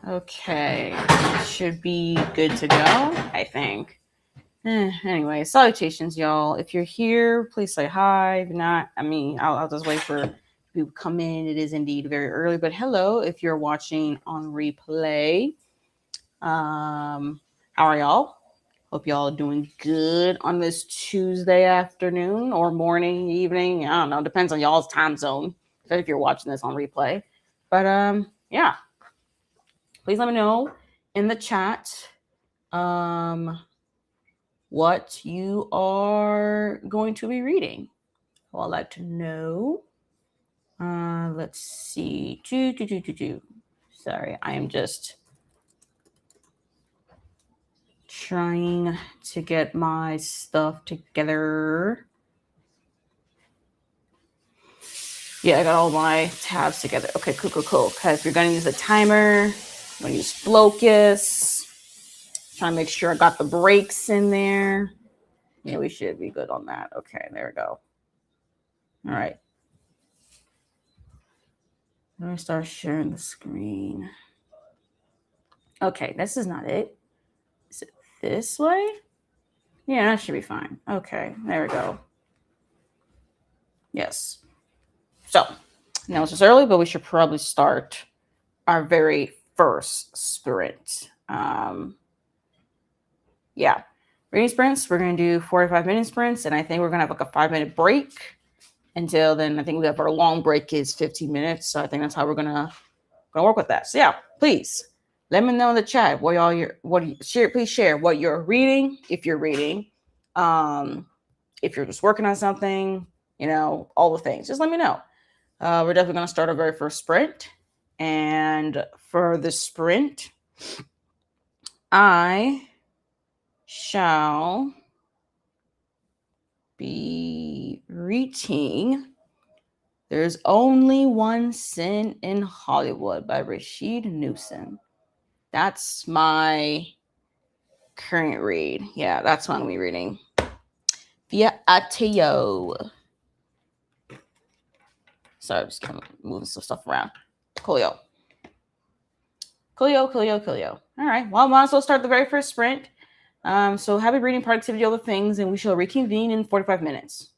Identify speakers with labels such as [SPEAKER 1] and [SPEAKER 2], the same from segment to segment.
[SPEAKER 1] Okay, should be good to go, I think. Anyway, salutations, y'all. If you're here, please say hi. If not, I'll just wait for people to come in. It is indeed very early, but hello if you're watching on replay. How are y'all? Hope y'all are doing good on this Tuesday afternoon or morning, evening. I don't know. Depends on y'all's time zone if you're watching this on replay. But yeah. Please let me know in the chat what you are going to be reading. I'd like to know. Let's see. Sorry, I am just trying to get my stuff together. Yeah, I got all my tabs together. Okay, cool. Because we're going to use a timer. I'm going to use Flocus. Trying to make sure I got the breaks in there. Yeah, we should be good on that. Okay, there we go. All right. Let me start sharing the screen. Okay, this is not it. Is it this way? Yeah, that should be fine. Okay, there we go. Yes. So, now it's just early, but we should probably start our very first sprint. Yeah. Reading sprints, we're going to do 45-minute sprints, and I think we're going to have like a 5-minute break until then. I think we have our long break is 15 minutes, so I think that's how we're gonna work with that. So yeah, please let me know in the chat what please share what you're reading, if you're reading, if you're just working on something, all the things. Just let me know. We're definitely gonna start our very first sprint, and for the sprint, I shall be reading There's Only One Sin in Hollywood by Rashid Newson. That's my current read. Yeah, that's what I'm going to be reading. Via Ateo. Sorry, I'm just kind of moving some stuff around. Coolio. All right, well, I might as well start the very first sprint. So happy reading, productivity, all the things, and we shall reconvene in 45 minutes.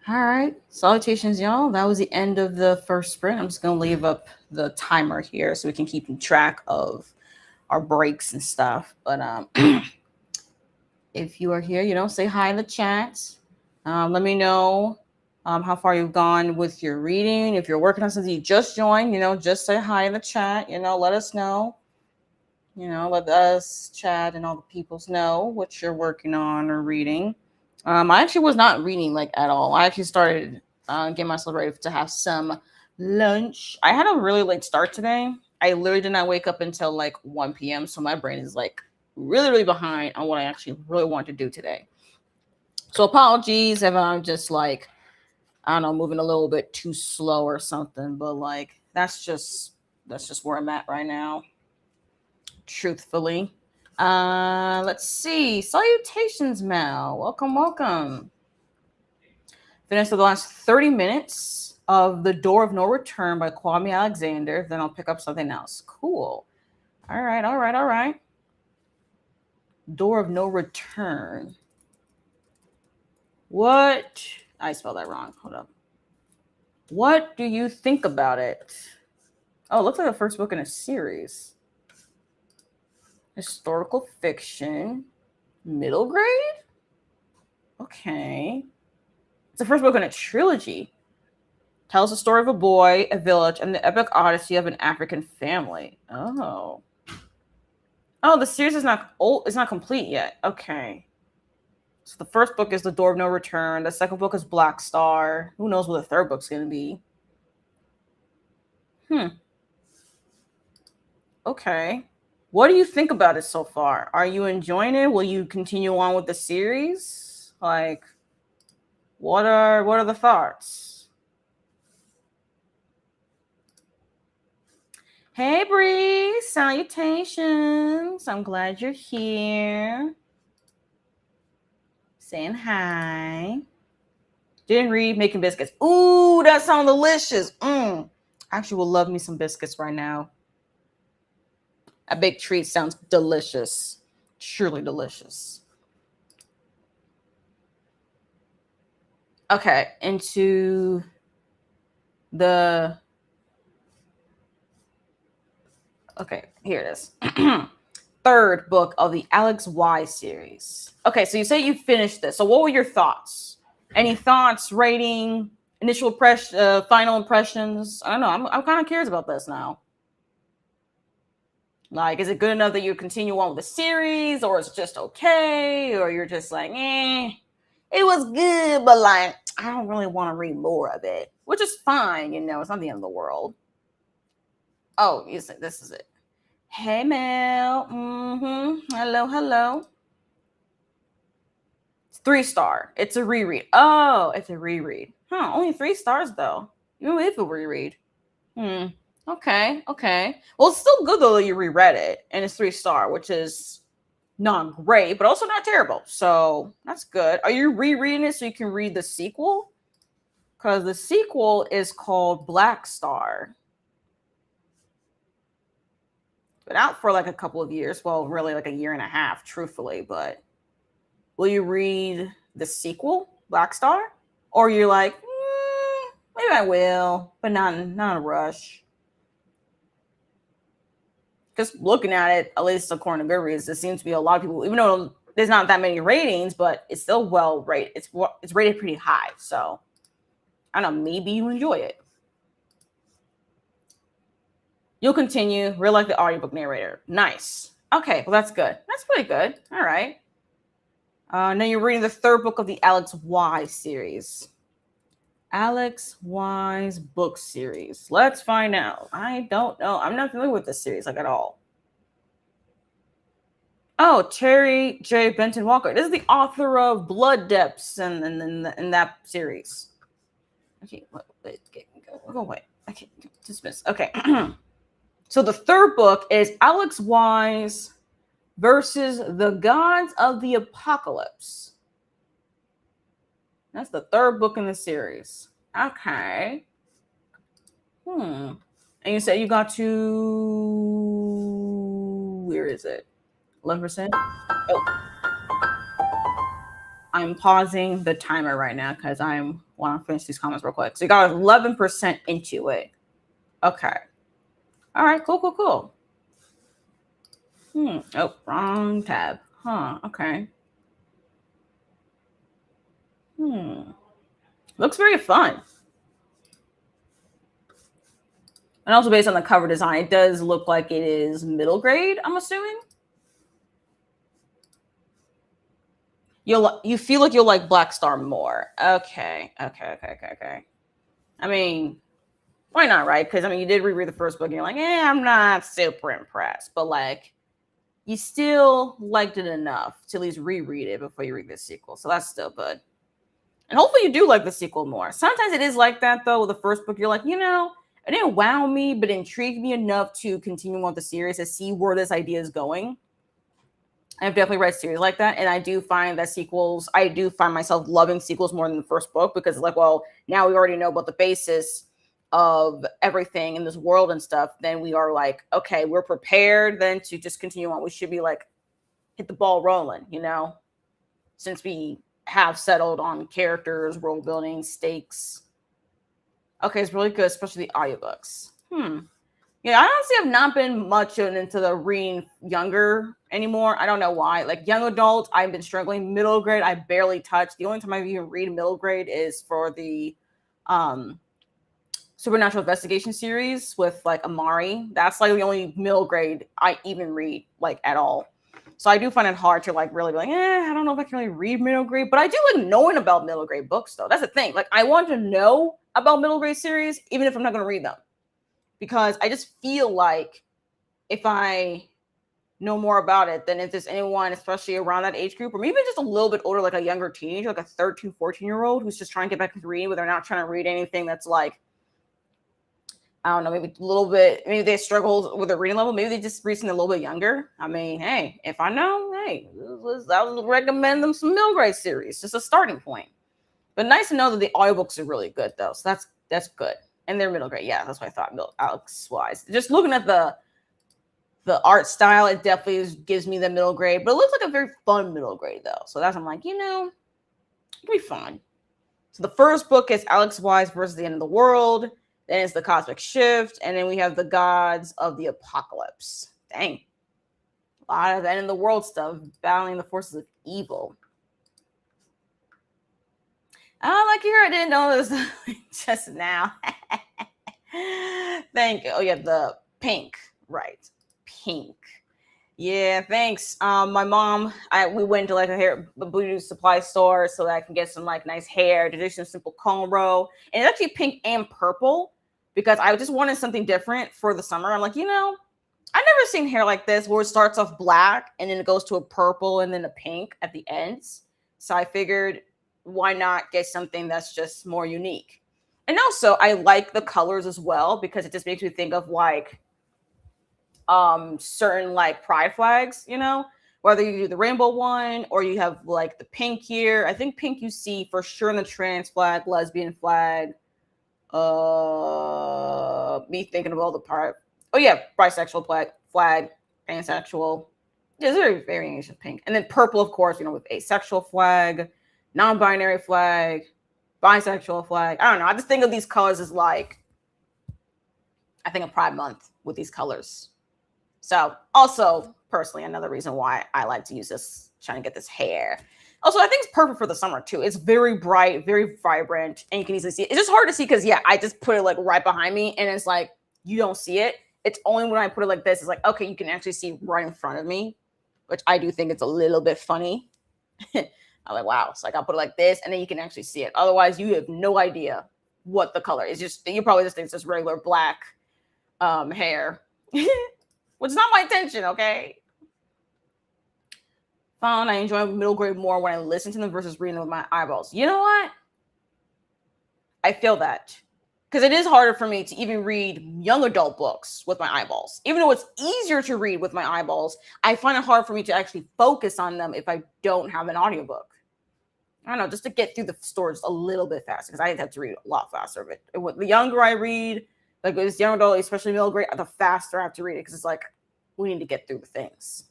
[SPEAKER 1] All right. Salutations, y'all. That was the end of the first sprint. I'm just going to leave up the timer here so we can keep track of our breaks and stuff. But if you are here, say hi in the chat. Let me know how far you've gone with your reading. If you're working on something you just joined, just say hi in the chat. Let us know. Let us, Chad, and all the peoples know what you're working on or reading. I actually was not reading like at all. I actually started getting myself ready to have some lunch. I had a really late start today. I literally did not wake up until like 1 p.m. So my brain is like really, really behind on what I actually really want to do today. So apologies if I'm just like, I don't know, moving a little bit too slow or something, but like that's just where I'm at right now. Truthfully. Let's see. Salutations, Mel. Welcome. Finish the last 30 minutes of The Door of No Return by Kwame Alexander. Then I'll pick up something else. Cool. All right. Door of No Return. What? I spelled that wrong. Hold up. What do you think about it? Oh, it looks like the first book in a series. Historical fiction. Middle grade? Okay. It's the first book in a trilogy. Tells the story of a boy, a village, and the epic odyssey of an African family. Oh, the series is not old. It's not complete yet. Okay. So the first book is The Door of No Return. The second book is Black Star. Who knows what the third book's going to be? Okay. What do you think about it so far? Are you enjoying it? Will you continue on with the series? Like, what are the thoughts? Hey, Bree. Salutations. I'm glad you're here. Saying hi. Didn't read Making Biscuits. Ooh, that sounds delicious. I actually would love me some biscuits right now. A baked treat sounds delicious. Surely delicious. Okay, into the... Okay, here it is. Third book of the Alex Y series. Okay, so you say you finished this. So what were your thoughts? Any thoughts, rating, initial final impressions? I don't know. I'm kind of curious about this now. Like, is it good enough that you continue on with the series, or it's just okay, or you're just like, it was good, but like, I don't really want to read more of it, which is fine, it's not the end of the world. Oh, this is it. Hey, Mel. Hello. It's 3-star. It's a reread. Oh, it's a reread. Huh, only 3 stars, though. Even if a reread. Okay. Well, it's still good, though, that you reread it, and it's 3-star, which is not great, but also not terrible. So that's good. Are you rereading it so you can read the sequel? Because the sequel is called Black Star. Been out for like a couple of years. Well, really like a year and a half, truthfully. But will you read the sequel, Black Star? Or you're like, maybe I will, but not in a rush. Just looking at it, at least according to Goodreads, there seems to be a lot of people, even though there's not that many ratings, but it's still well rated. It's rated pretty high. So I don't know, maybe you enjoy it. You'll continue. Really like the audiobook narrator. Nice. Okay, well, that's good. That's pretty good. All right. Now you're reading the third book of the Alex Y series. Alex Y's book series. Let's find out. I don't know. I'm not familiar with this series like at all. Oh, Terry J. Benton Walker. This is the author of Blood Depths and that series. Okay, go away. Okay, dismiss. Okay. So the third book is Alex Y's versus the Gods of the Apocalypse. That's the third book in the series. Okay. And you said you got to... Where is it? 11%? Oh. I'm pausing the timer right now because I'm Want to finish these comments real quick. So you got 11% into it. Okay. All right. Cool. Oh, wrong tab. Huh. Okay. Looks very fun. And also based on the cover design, it does look like it is middle grade, I'm assuming. You feel like you'll like Black Star more. Okay. I mean, why not, right? Because I mean, you did reread the first book, and you're like, I'm not super impressed, but like, you still liked it enough to at least reread it before you read the sequel. So that's still good. And hopefully you do like the sequel more. Sometimes it is like that though. With the first book, you're like, it didn't wow me, but intrigued me enough to continue on the series to see where this idea is going. I've definitely read series like that, and I do find myself loving sequels more than the first book because it's like, well, now we already know about the basis of everything in this world and stuff. Then we are like, okay, we're prepared then to just continue on. We should be like, hit the ball rolling, since we have settled on characters, world building, stakes. Okay, it's really good, especially the audiobooks. Yeah, I honestly have not been much into the reading younger anymore. I don't know why. Like young adult, I've been struggling. Middle grade, I barely touch. The only time I even read middle grade is for the Supernatural Investigation series with like Amari. That's like the only middle grade I even read like at all. So I do find it hard to like really be like, I don't know if I can really read middle grade, but I do like knowing about middle grade books though. That's the thing. Like I want to know about middle grade series, even if I'm not going to read them. Because I just feel like if I know more about it, then if there's anyone, especially around that age group, or maybe just a little bit older, like a younger teenager, like a 13, 14-year-old who's just trying to get back into reading, but they're not trying to read anything that's like, I don't know, maybe a little bit, maybe they struggled with their reading level. Maybe they just recently a little bit younger. I mean, hey, if I know, I would recommend them some middle grade series, just a starting point. But nice to know that the audiobooks are really good though. So that's good. And they're middle grade. Yeah, that's what I thought. Alex wise. Just looking at the art style, it definitely gives me the middle grade. But it looks like a very fun middle grade though. So that's I'm like, it can be fun. So the first book is Alex Wise versus the End of the World. Then it's the Cosmic Shift, and then we have the Gods of the Apocalypse. Dang, a lot of End of the World stuff, battling the forces of evil. Oh, like here, I didn't know this just now. Thank you. Oh, yeah, the pink. Right. Pink. Yeah, thanks. My mom, we went to like a beauty supply store so that I can get some like nice hair to do some simple cornrow. And it's actually pink and purple because I just wanted something different for the summer. I'm like, I've never seen hair like this where it starts off black and then it goes to a purple and then a pink at the ends. So I figured, why not get something that's just more unique? And also I like the colors as well because it just makes me think of like certain like pride flags, whether you do the rainbow one or you have like the pink here. I think pink you see for sure in the trans flag, lesbian flag, me thinking of all the part. Oh yeah, bisexual flag, pansexual. Yeah, there's a variation of pink. And then purple, of course, with asexual flag, non-binary flag, bisexual flag. I don't know. I just think of these colors as like, I think of Pride Month with these colors. So also, personally, another reason why I like to use this, trying to get this hair. Also, I think it's perfect for the summer too. It's very bright, very vibrant, and you can easily see it. It's just hard to see because, I just put it like right behind me, and it's like, you don't see it. It's only when I put it like this, it's like, okay, you can actually see right in front of me, which I do think it's a little bit funny. I'm like, wow. So I'll put it like this, and then you can actually see it. Otherwise, you have no idea what the color is. You probably just think it's just regular black hair. Which is not my intention, okay? Found I enjoy middle grade more when I listen to them versus reading them with my eyeballs. You know what? I feel that. Because it is harder for me to even read young adult books with my eyeballs. Even though it's easier to read with my eyeballs, I find it hard for me to actually focus on them if I don't have an audiobook. I don't know, just to get through the stories a little bit faster, because I have to read a lot faster. But the younger I read, like this young adult, especially middle grade, the faster I have to read it, because it's like, we need to get through the things.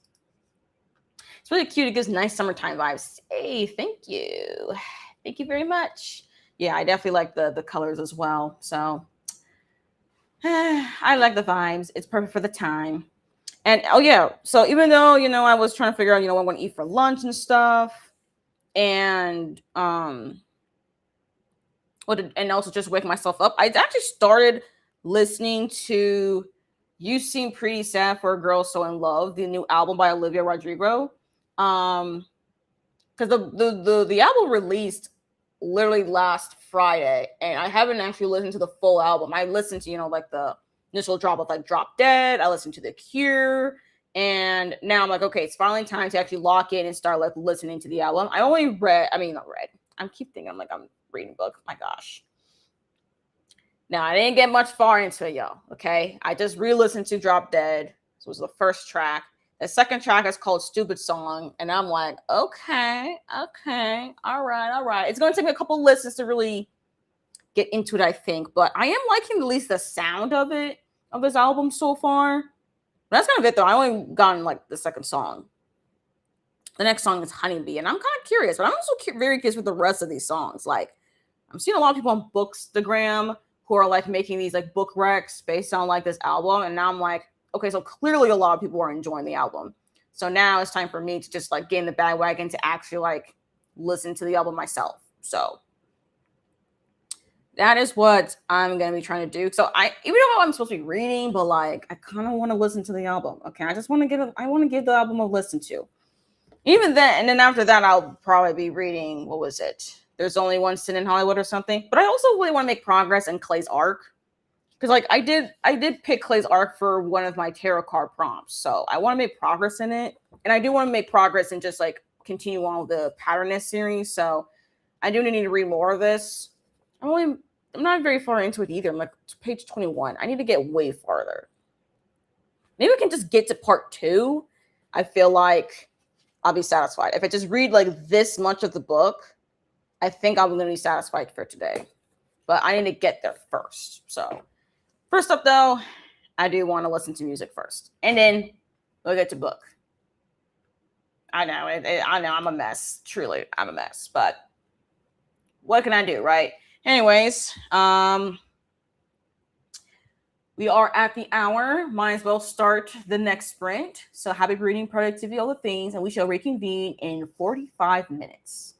[SPEAKER 1] It's really cute. It gives nice summertime vibes. Hey, thank you. Thank you very much. Yeah, I definitely like the colors as well. So I like the vibes. It's perfect for the time. And oh yeah, so even though I was trying to figure out what I'm going to eat for lunch and stuff, and and also just wake myself up, I actually started listening to "You Seem Pretty Sad for a Girl So in Love," the new album by Olivia Rodrigo. Um, because the album released literally last Friday, and I haven't actually listened to the full album. I listened to like the initial drop of like Drop Dead. I listened to The Cure, and now I'm like, okay, it's finally time to actually lock in and start like listening to the album. I only read, I mean, not read. I keep thinking I'm reading a book. My gosh. Now I didn't get much far into it, y'all. Okay, I just re-listened to Drop Dead. This was the first track. The second track is called Stupid Song. And I'm like, okay, all right, all right. It's going to take me a couple listens to really get into it, I think. But I am liking at least the sound of it, of this album so far. But that's kind of it, though. I only gotten like the second song. The next song is Honeybee. And I'm kind of curious, but I'm also very curious with the rest of these songs. Like, I'm seeing a lot of people on Bookstagram who are like making these like book recs based on like this album. And now I'm like, okay, so clearly a lot of people are enjoying the album. So now it's time for me to just like get in the bandwagon to actually like listen to the album myself. So that is what I'm gonna be trying to do. So even though I'm supposed to be reading, but like I kind of want to listen to the album. Okay, I just want to I want to give the album a listen to. Even then, and then after that, I'll probably be reading. What was it? There's only one sin in Hollywood or something. But I also really want to make progress in Clay's arc because, like, I did pick Clay's arc for one of my tarot card prompts. So I want to make progress in it, and I do want to make progress and just like continue on with the Patternist series. So I do need to read more of this. I'm not very far into it either. I'm like page 21. I need to get way farther. Maybe we can just get to part 2. I feel like I'll be satisfied. If I just read like this much of the book, I think I'm going to be satisfied for today. But I need to get there first. So, first up though, I do want to listen to music first. And then we'll get to book. I know, I know I'm a mess. Truly, I'm a mess. But what can I do, right? Anyways, we are at the hour. Might as well start the next sprint. So happy reading, productivity, all the things, and we shall reconvene in 45 minutes.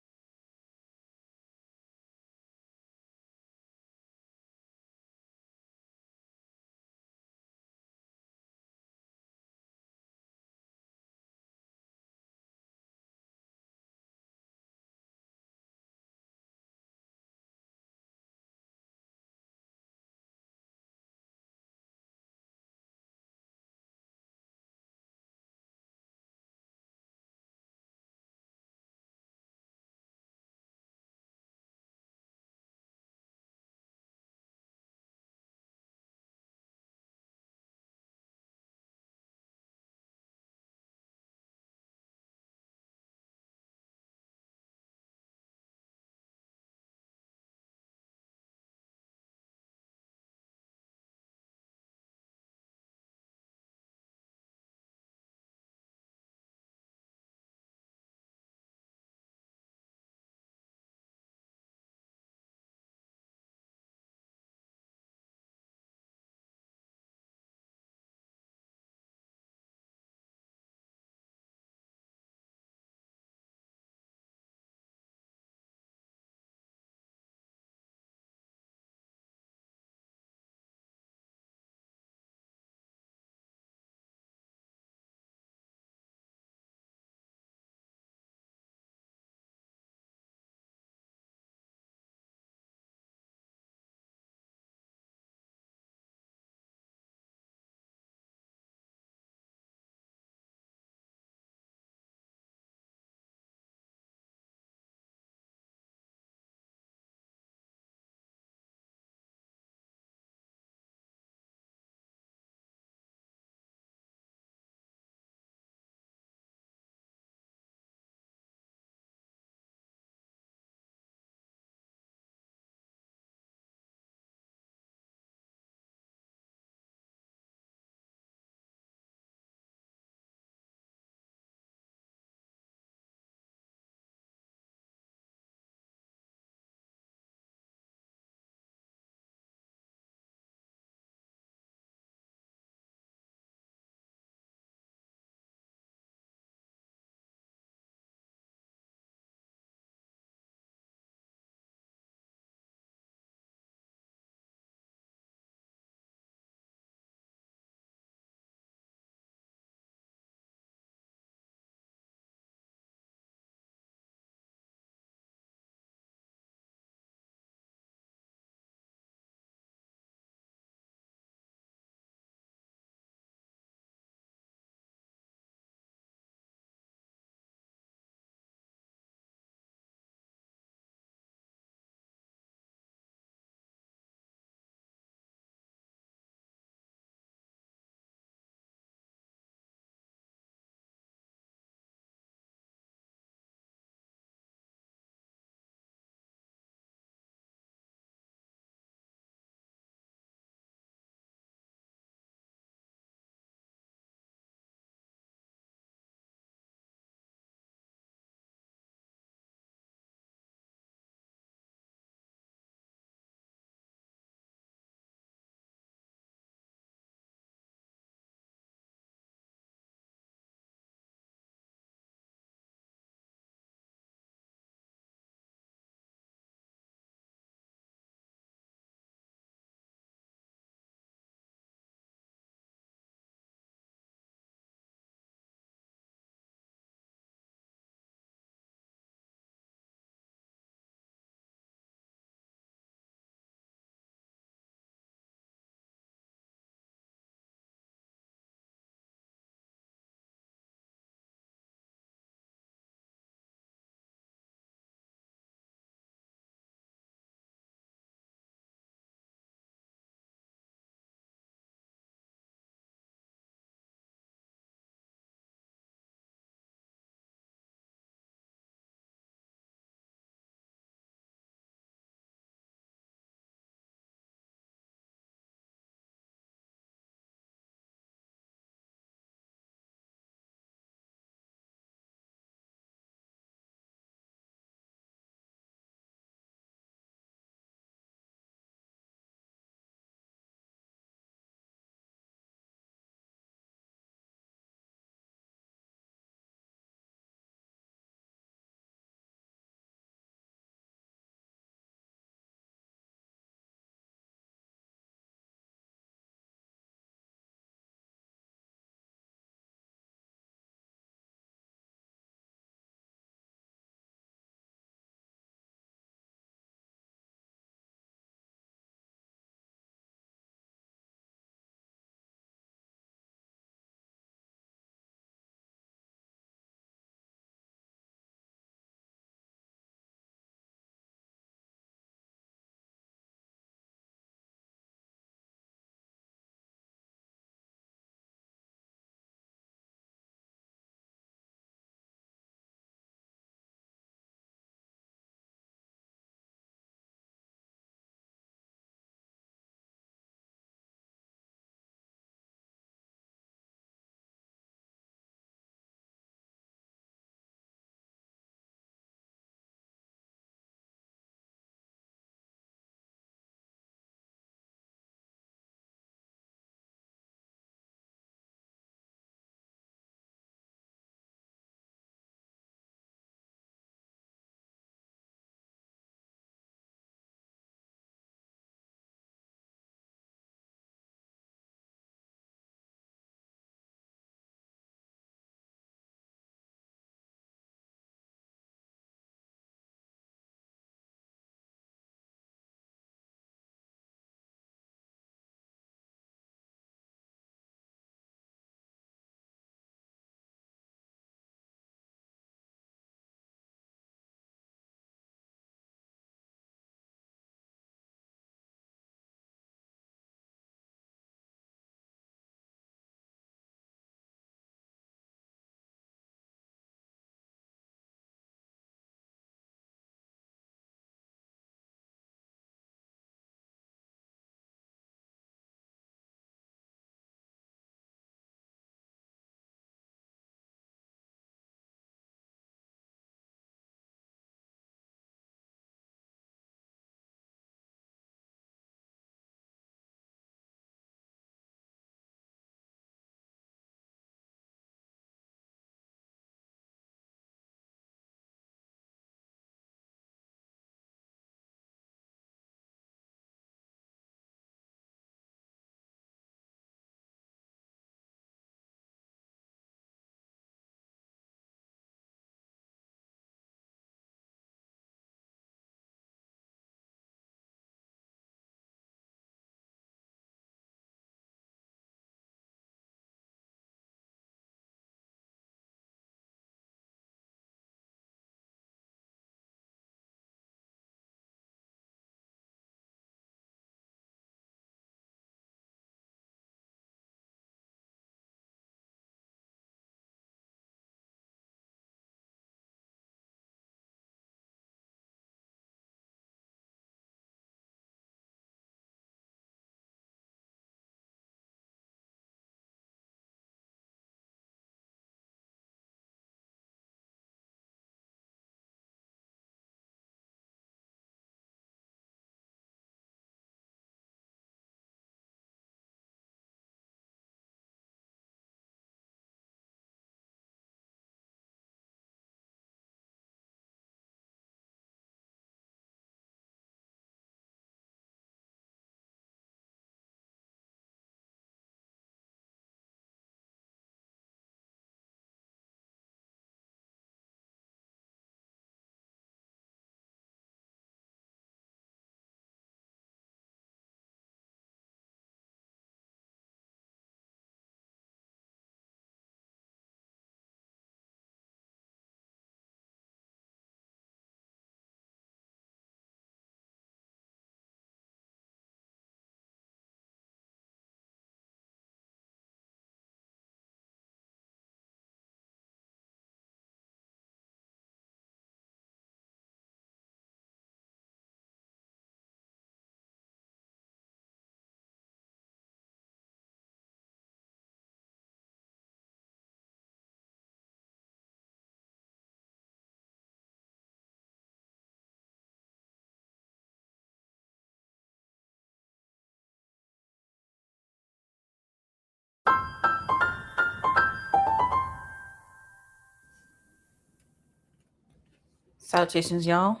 [SPEAKER 1] Salutations, y'all.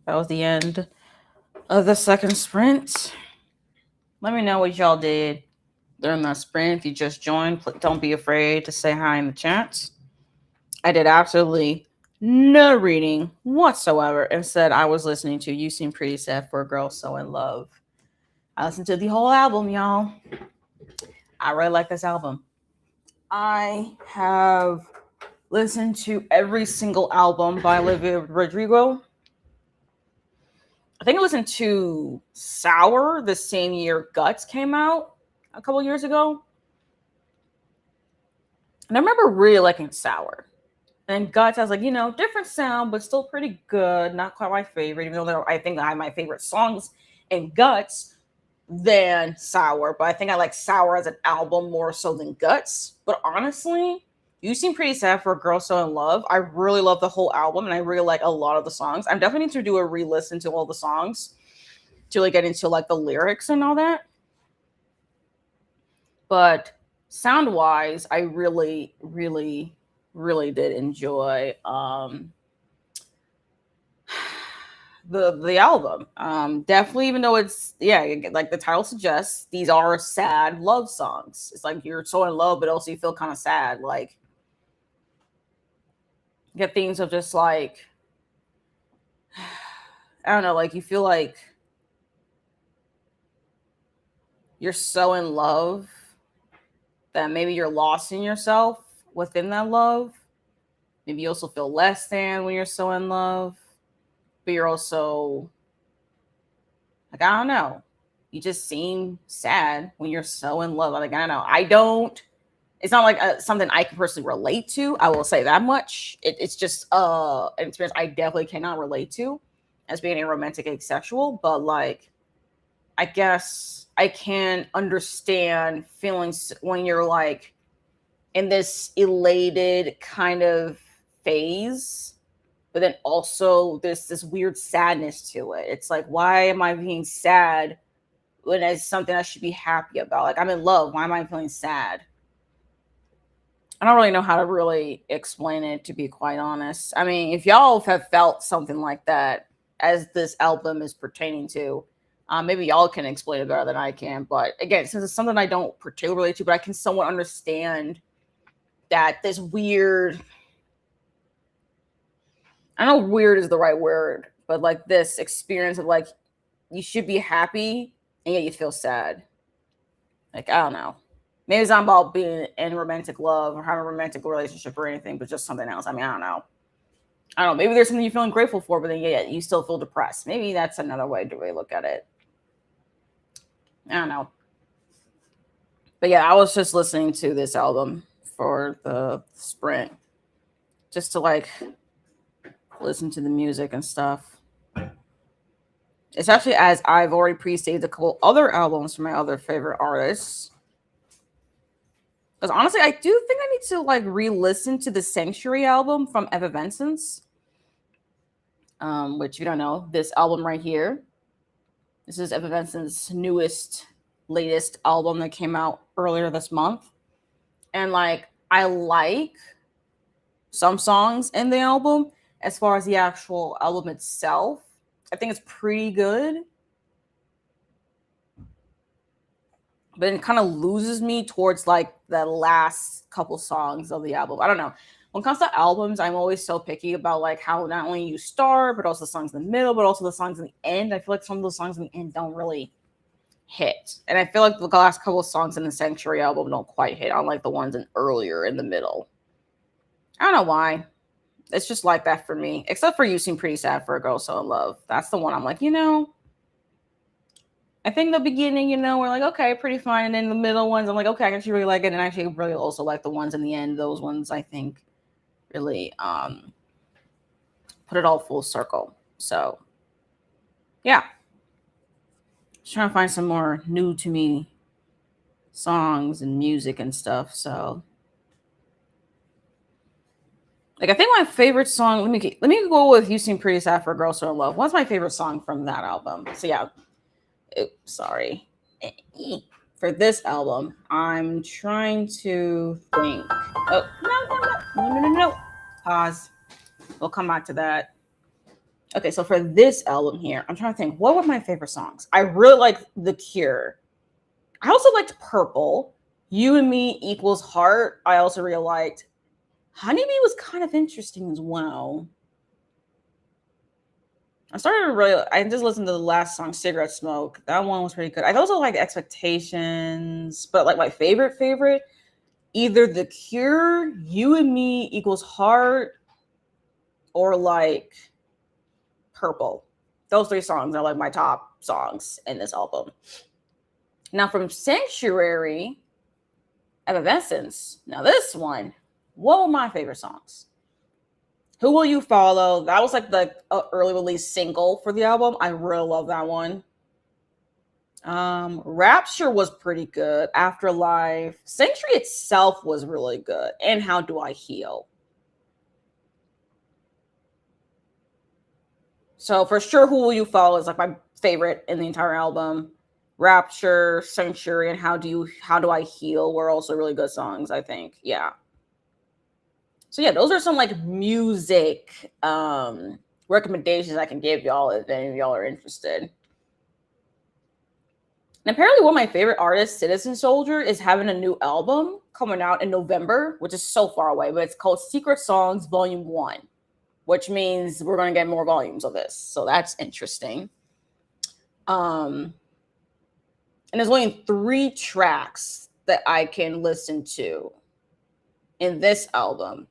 [SPEAKER 1] That was the end of the second sprint. Let me know what y'all did during that sprint. If you just joined, don't be afraid to say hi in the chat. I did absolutely no reading whatsoever. Instead, I was listening to You Seem Pretty Sad for a Girl So in Love. I listened to the whole album, y'all. I really like this album. I have listened to every single album by Olivia Rodrigo. I think I listened to Sour the same year Guts came out a couple years ago. And I remember really liking Sour. And Guts, I was like, different sound, but still pretty good. Not quite my favorite, even though I think I have my favorite songs in Guts than Sour. But I think I like Sour as an album more so than Guts. But honestly, You Seem Pretty Sad for a Girl So in Love. I really love the whole album, and I really like a lot of the songs. I'm definitely need to do a re-listen to all the songs to like get into like the lyrics and all that. But sound-wise, I really, really, really did enjoy the album. Definitely, even though it's like the title suggests, these are sad love songs. It's like you're so in love, but also you feel kind of sad. Like you get things of just like I don't know, like you feel like you're so in love that maybe you're lost in yourself within that love. Maybe you also feel less than when you're so in love, but you're also like, I don't know. You just seem sad when you're so in love. Like, I don't know. It's not like something I can personally relate to. I will say that much. It's just an experience I definitely cannot relate to as being a romantic asexual. But like, I guess I can understand feelings when you're like in this elated kind of phase, but then also there's this weird sadness to it. It's like, why am I being sad when it's something I should be happy about? Like, I'm in love. Why am I feeling sad? I don't really know how to really explain it, to be quite honest. I mean, if y'all have felt something like that as this album is pertaining to, maybe y'all can explain it better than I can. But again, since it's something I don't particularly relate to, but I can somewhat understand that this weird, I don't know if weird is the right word, but like this experience of like you should be happy and yet you feel sad. Like, I don't know. Maybe it's not about being in romantic love or having a romantic relationship or anything, but just something else. I mean, I don't know. Maybe there's something you're feeling grateful for, but then yeah, you still feel depressed. Maybe that's another way to really look at it. I don't know. But yeah, I was just listening to this album for the sprint just to like listen to the music and stuff. Especially as I've already pre-saved a couple other albums from my other favorite artists. Because honestly, I do think I need to like re-listen to the Sanctuary album from Evanescence. Which you don't know, this album right here. This is Evanescence's latest album that came out earlier this month. And like I like some songs in the album. As far as the actual album itself, I think it's pretty good. But it kind of loses me towards like the last couple songs of the album. I don't know. When it comes to albums, I'm always so picky about like how not only you start, but also the songs in the middle, but also the songs in the end. I feel like some of those songs in the end don't really hit. And I feel like the last couple of songs in the Sanctuary album don't quite hit, unlike the ones earlier in the middle. I don't know why. It's just like that for me. Except for You Seem Pretty Sad for a Girl So in Love. That's the one I'm like, I think the beginning, we're like, okay, pretty fine. And then the middle ones, I'm like, okay, I actually really like it. And I actually really also like the ones in the end. Those ones, I think, really put it all full circle. So, yeah. Just trying to find some more new to me songs and music and stuff. So, like, I think my favorite song, let me go with You Seem Pretty Sad for a Girl So in Love. What's my favorite song from that album? So, yeah. Sorry. For this album, I'm trying to think. Oh, no. Pause. We'll come back to that. Okay, so for this album here, I'm trying to think, what were my favorite songs? I really like The Cure. I also liked Purple. You and Me equals Heart. I also really liked. Honeybee was kind of interesting as well. I just listened to the last song, Cigarette Smoke. That one was pretty good. I also like Expectations, but like my favorite, either The Cure, You and Me equals Heart, or like Purple. Those three songs are like my top songs in this album. Now from Sanctuary, Evanescence. Now this one, what were my favorite songs? Who Will You Follow? That was like the early release single for the album. I really love that one. Rapture was pretty good. Afterlife. Sanctuary itself was really good. And How Do I Heal? So for sure, Who Will You Follow is like my favorite in the entire album. Rapture, Sanctuary, and How Do I Heal were also really good songs, I think. Yeah. So yeah, those are some like music recommendations I can give y'all if any of y'all are interested. And apparently one of my favorite artists, Citizen Soldier, is having a new album coming out in November, which is so far away, but it's called Secret Songs Volume 1, which means we're going to get more volumes of this. So that's interesting. And there's only 3 tracks that I can listen to in this album.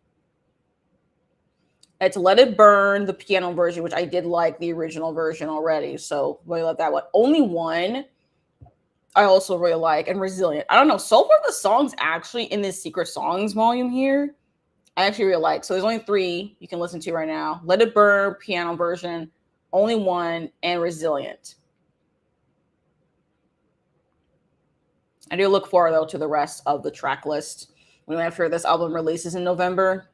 [SPEAKER 1] It's Let It Burn, the piano version, which I did like the original version already. So really love that one. Only One I also really like, and Resilient. I don't know. So far, the songs actually in this Secret Songs volume here, I actually really like. So there's only 3 you can listen to right now. Let It Burn, piano version, Only One, and Resilient. I do look forward, though, to the rest of the track list when after this album releases in November.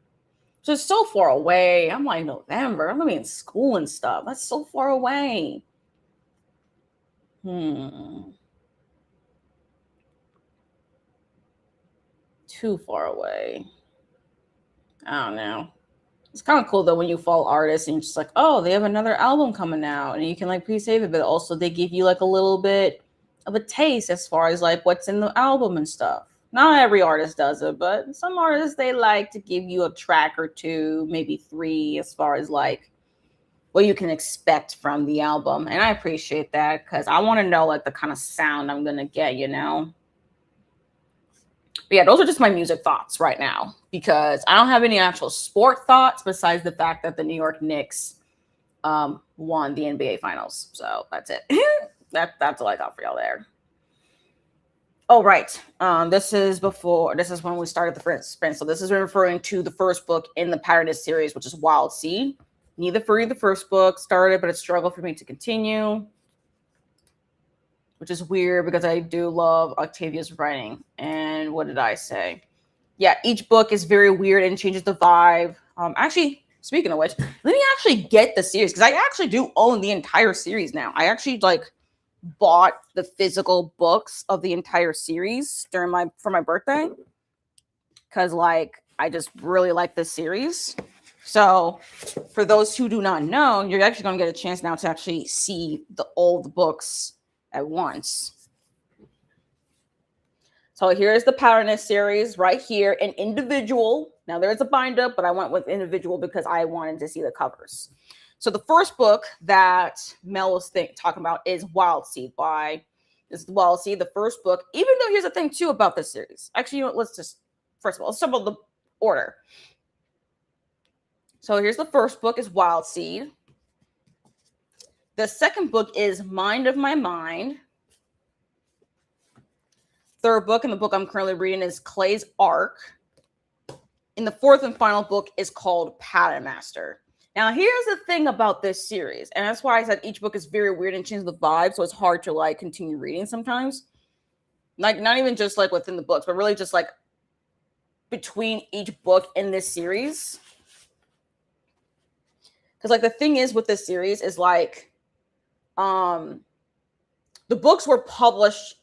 [SPEAKER 1] Just so far away. I'm like, November? I'm going to be in school and stuff. That's so far away. Too far away. I don't know. It's kind of cool though when you follow artists and you're just like, oh, they have another album coming out, and you can like pre-save it, but also they give you like a little bit of a taste as far as like what's in the album and stuff. Not every artist does it, but some artists, they like to give you a track or 2, maybe 3, as far as like what you can expect from the album. And I appreciate that because I want to know like the kind of sound I'm gonna get, you know. But yeah, those are just my music thoughts right now because I don't have any actual sport thoughts besides the fact that the New York Knicks won the NBA Finals. So that's it. That's all I got for y'all there. Oh, right. This is when we started the sprint. So this is referring to the first book in the Paradise series, which is Wild Seed. Neither for the first book started, but it struggled for me to continue, which is weird because I do love Octavia's writing. And what did I say? Yeah, each book is very weird and changes the vibe. Actually, speaking of which, let me actually get the series because I actually do own the entire series now. I actually like bought the physical books of the entire series for my birthday because like I just really like this series. So for those who do not know, you're actually going to get a chance now to actually see the old books at once. So here's the Powerness series right here in individual. Now there's a binder, but I went with individual because I wanted to see the covers. So the first book that Mel was talking about is Wild Seed this is Wild Seed, the first book. Even though here's the thing too about this series. Actually, you know what, let's talk about the order. So here's the first book is Wild Seed. The second book is Mind of My Mind. Third book, and the book I'm currently reading is Clay's Ark. And the fourth and final book is called Pattern Master. Now, here's the thing about this series, and that's why I said each book is very weird and changes the vibe, so it's hard to like continue reading sometimes. Like not even just like within the books, but really just like between each book in this series. Because like the thing is with this series is like the books were published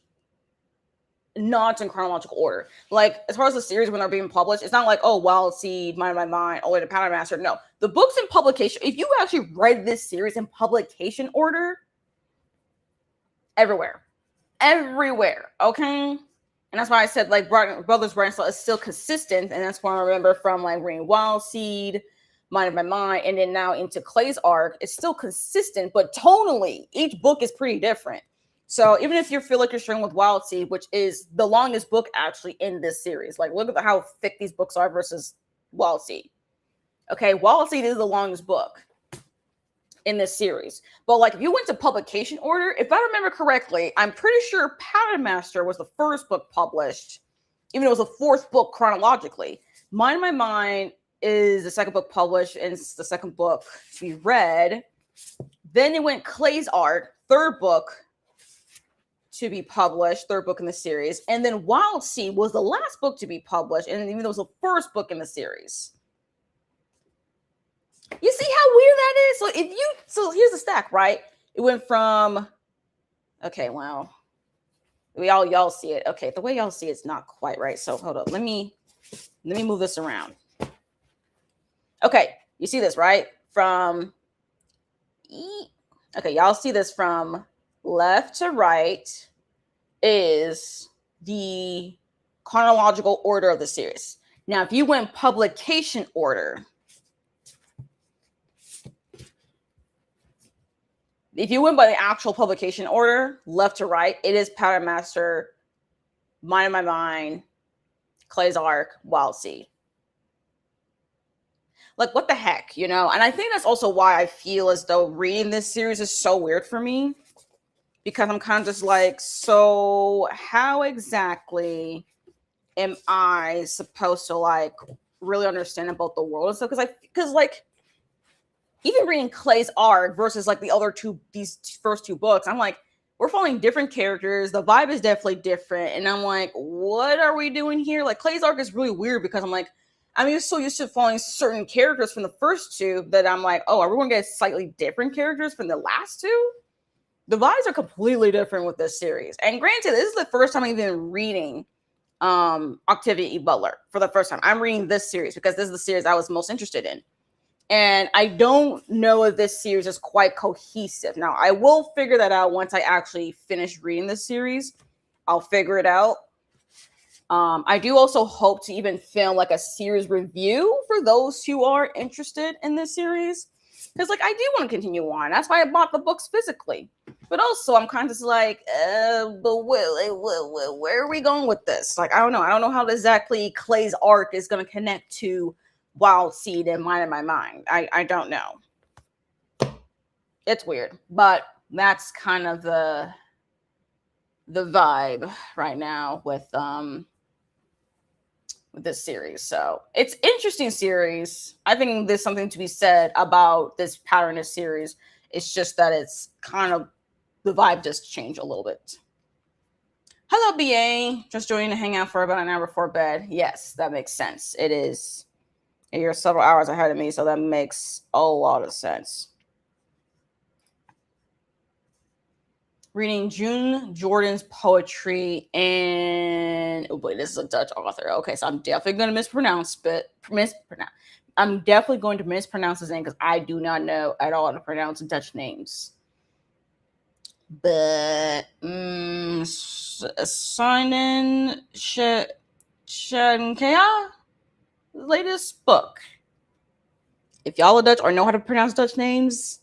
[SPEAKER 1] not in chronological order. Like, as far as the series when they're being published, it's not like, oh, Wild Seed, Mind of My Mind, all the way to Powder Master. No, the books in publication, if you actually read this series in publication order, everywhere, okay? And that's why I said, like, Brothers Branstall is still consistent, and that's why I remember from, like, reading Wild Seed, Mind of My Mind, and then now into Clay's arc, it's still consistent, but tonally, each book is pretty different. So even if you feel like you're struggling with Wild Seed, which is the longest book actually in this series, like, look at how thick these books are versus Wild Seed. Okay, Wild Seed is the longest book in this series. But, like, if you went to publication order, if I remember correctly, I'm pretty sure Powder Master was the first book published, even though it was the fourth book chronologically. Mind of My Mind is the second book published, and it's the second book to be read. Then it went Clay's arc, third book to be published, third book in the series. And then Wild Seed was the last book to be published, and even though it was the first book in the series. You see how weird that is? So here's the stack, right? It went from, okay, wow. Y'all see it. Okay, the way y'all see it's not quite right. So hold up. Let me move this around. Okay, you see this, right? Okay, y'all see this from left to right is the chronological order of the series. Now, if you went publication order, if you went by the actual publication order, left to right, it is Powder Master, Mind of My Mind, Clay's arc, Wild Seed. Like, what the heck, you know? And I think that's also why I feel as though reading this series is so weird for me. Because I'm kind of just like, so how exactly am I supposed to, like, really understand about the world and stuff? Because like, even reading Clay's arc versus, like, these first two books, I'm like, we're following different characters. The vibe is definitely different. And I'm like, what are we doing here? Like, Clay's arc is really weird because I'm like, I'm so used to following certain characters from the first two that I'm like, oh, are we going to get slightly different characters from the last two? The vibes are completely different with this series. And granted, this is the first time I'm even reading Octavia E. Butler for the first time. I'm reading this series because this is the series I was most interested in. And I don't know if this series is quite cohesive. Now, I will figure that out once I actually finish reading this series. I'll figure it out. I do also hope to even film, like, a series review for those who are interested in this series. Because, like, I do want to continue on. That's why I bought the books physically. But also, I'm kind of just like, but where are we going with this? Like, I don't know. I don't know how exactly Clay's arc is going to connect to Wild Seed and Mind of My Mind. I don't know. It's weird. But that's kind of the vibe right now with this series. So it's interesting series. I think there's something to be said about this pattern of series. It's just that it's kind of, the vibe just changed a little bit. Hello, BA. Just joining to hang out for about an hour before bed. Yes, that makes sense. It is. You're several hours ahead of me, so that makes a lot of sense. Reading June Jordan's poetry, and oh boy, this is a Dutch author. Okay, so I'm definitely going to mispronounce I'm definitely going to mispronounce his name because I do not know at all how to pronounce Dutch names. But Simon Shankaya, latest book. If y'all are Dutch or know how to pronounce Dutch names,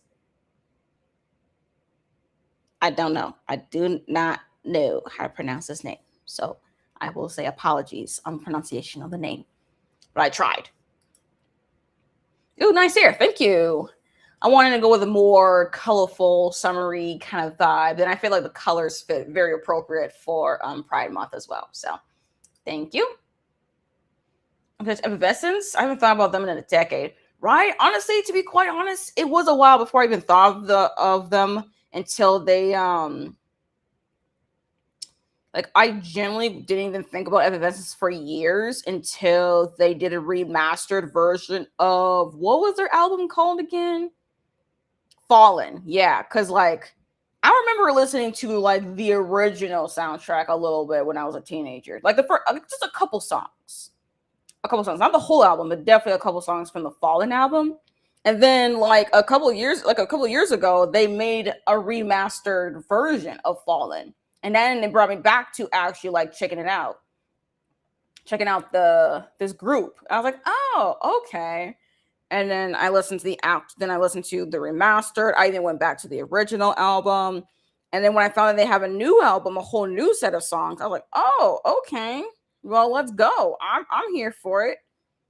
[SPEAKER 1] I don't know. I do not know how to pronounce his name. So I will say apologies on pronunciation of the name. But I tried. Ooh, nice hair. Thank you. I wanted to go with a more colorful, summery kind of vibe. And I feel like the colors fit very appropriate for Pride Month as well. So thank you. Okay, Effervescence. I haven't thought about them in a decade. Right? Honestly, to be quite honest, it was a while before I even thought of them. Until they, like, I generally didn't even think about Effervescence for years until they did a remastered version of, what was their album called again? Fallen. Yeah, because, like, I remember listening to like the original soundtrack a little bit when I was a teenager. Like the first, just a couple songs. A couple songs, not the whole album, but definitely a couple songs from the Fallen album. And then like a couple of years ago, they made a remastered version of Fallen. And then it brought me back to actually like checking out this group. I was like, oh, okay. And then I listened to the act. Then I listened to the remastered. I even went back to the original album. And then when I found that they have a new album, a whole new set of songs, I was like, oh, okay. Well, let's go. I'm here for it.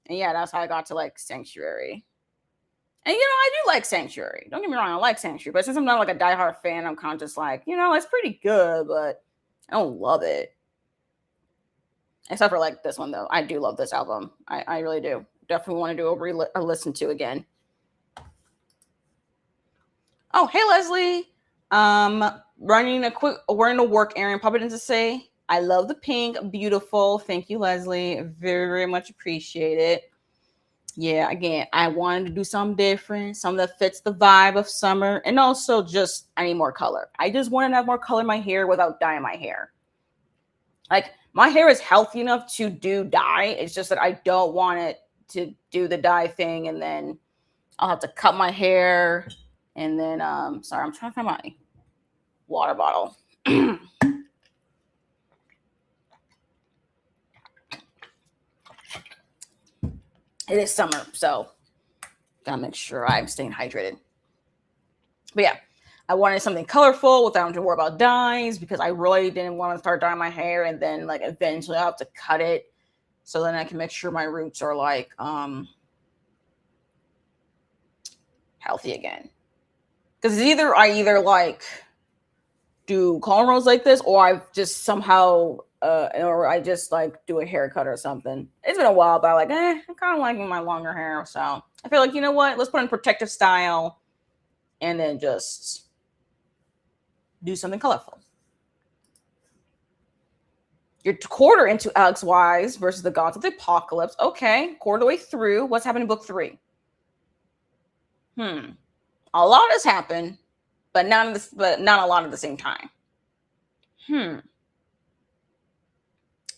[SPEAKER 1] And yeah, that's how I got to like Sanctuary. And I do like Sanctuary. Don't get me wrong, I like Sanctuary. But since I'm not like a diehard fan, I'm kind of just like, it's pretty good, but I don't love it. Except for like this one though. I do love this album. I really do. Definitely want to do a listen to again. Oh, hey Leslie. Running a work errand. Popping in to say I love the pink. Beautiful. Thank you, Leslie. Very, very much appreciate it. Yeah, again, I wanted to do something different, something that fits the vibe of summer, and also just I need more color. I just want to have more color in my hair without dyeing my hair. Like my hair is healthy enough to do dye. It's just that I don't want it to do the dye thing, and then I'll have to cut my hair, and then sorry, I'm trying to find my water bottle. It is summer, so gotta make sure I'm staying hydrated. But yeah, I wanted something colorful without having to worry about dyes because I really didn't want to start dyeing my hair and then like eventually I have to cut it so then I can make sure my roots are like healthy again. Because either I like do cornrows like this or I just somehow or I just like do a haircut or something. It's been a while, but I'm like, I kind of like my longer hair. So I feel like, you know what? Let's put in protective style and then just do something colorful. You're quarter into Alex Wise versus the Gods of the Apocalypse. Okay, quarter way through. What's happening in book 3? A lot has happened, but not a lot at the same time.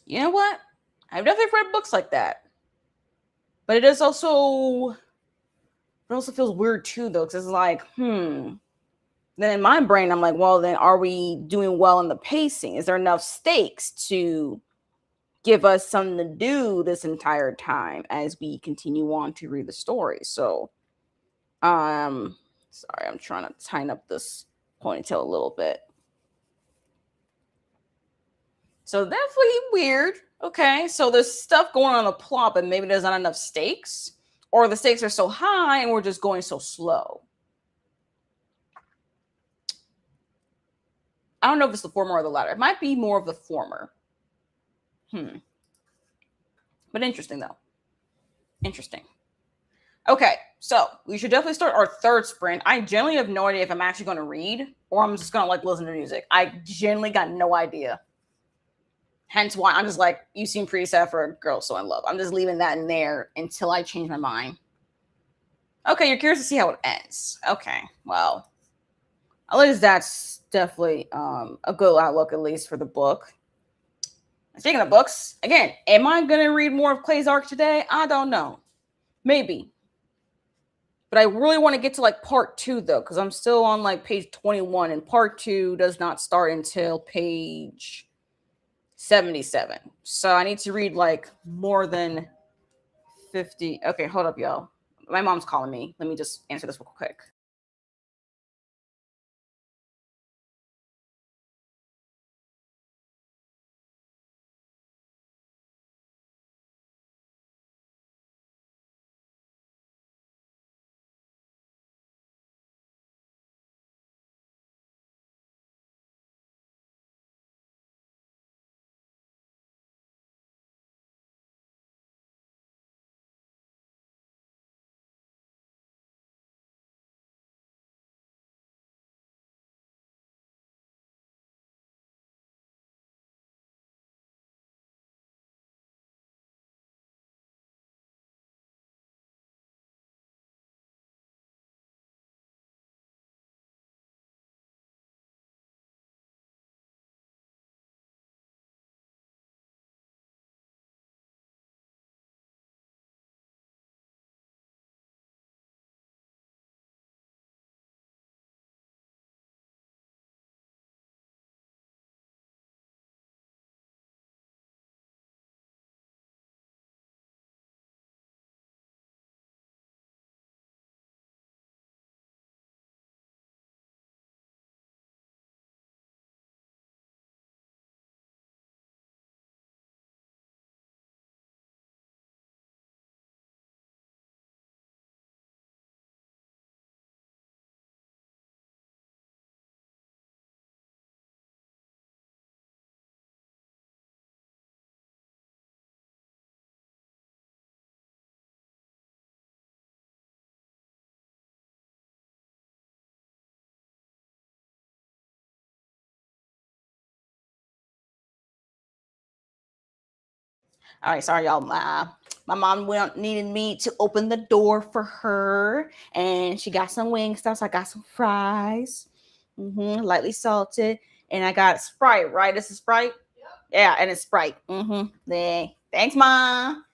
[SPEAKER 1] You know what? I've definitely read books like that. But it also feels weird too though, because it's like, then in my brain, I'm like, well, then are we doing well in the pacing? Is there enough stakes to give us something to do this entire time as we continue on to read the story? So, sorry, I'm trying to tighten up this ponytail a little bit. So definitely weird. Okay, so there's stuff going on in the plot, but maybe there's not enough stakes, or the stakes are so high and we're just going so slow. I don't know if it's the former or the latter. It might be more of the former. But interesting though. Interesting. Okay, so we should definitely start our third sprint. I generally have no idea if I'm actually going to read or I'm just going to like listen to music. I generally got no idea. Hence why I'm just like, you seem pretty sad for a girl so in love. I'm just leaving that in there until I change my mind. Okay, you're curious to see how it ends. Okay, well, at least that's definitely a good outlook, at least for the book. Speaking of books, again, am I going to read more of Clay's arc today? I don't know. Maybe. But I really want to get to like part 2 though, because I'm still on like page 21 and part 2 does not start until page 77. So I need to read like more than 50. Okay, hold up, y'all. My mom's calling me. Let me just answer this real quick. All right, sorry, y'all. My mom needed me to open the door for her, and she got some wing stuff. So I got some fries, lightly salted, and I got Sprite. Right, this is Sprite. Yep. Yeah, and it's Sprite. Thanks, Mom.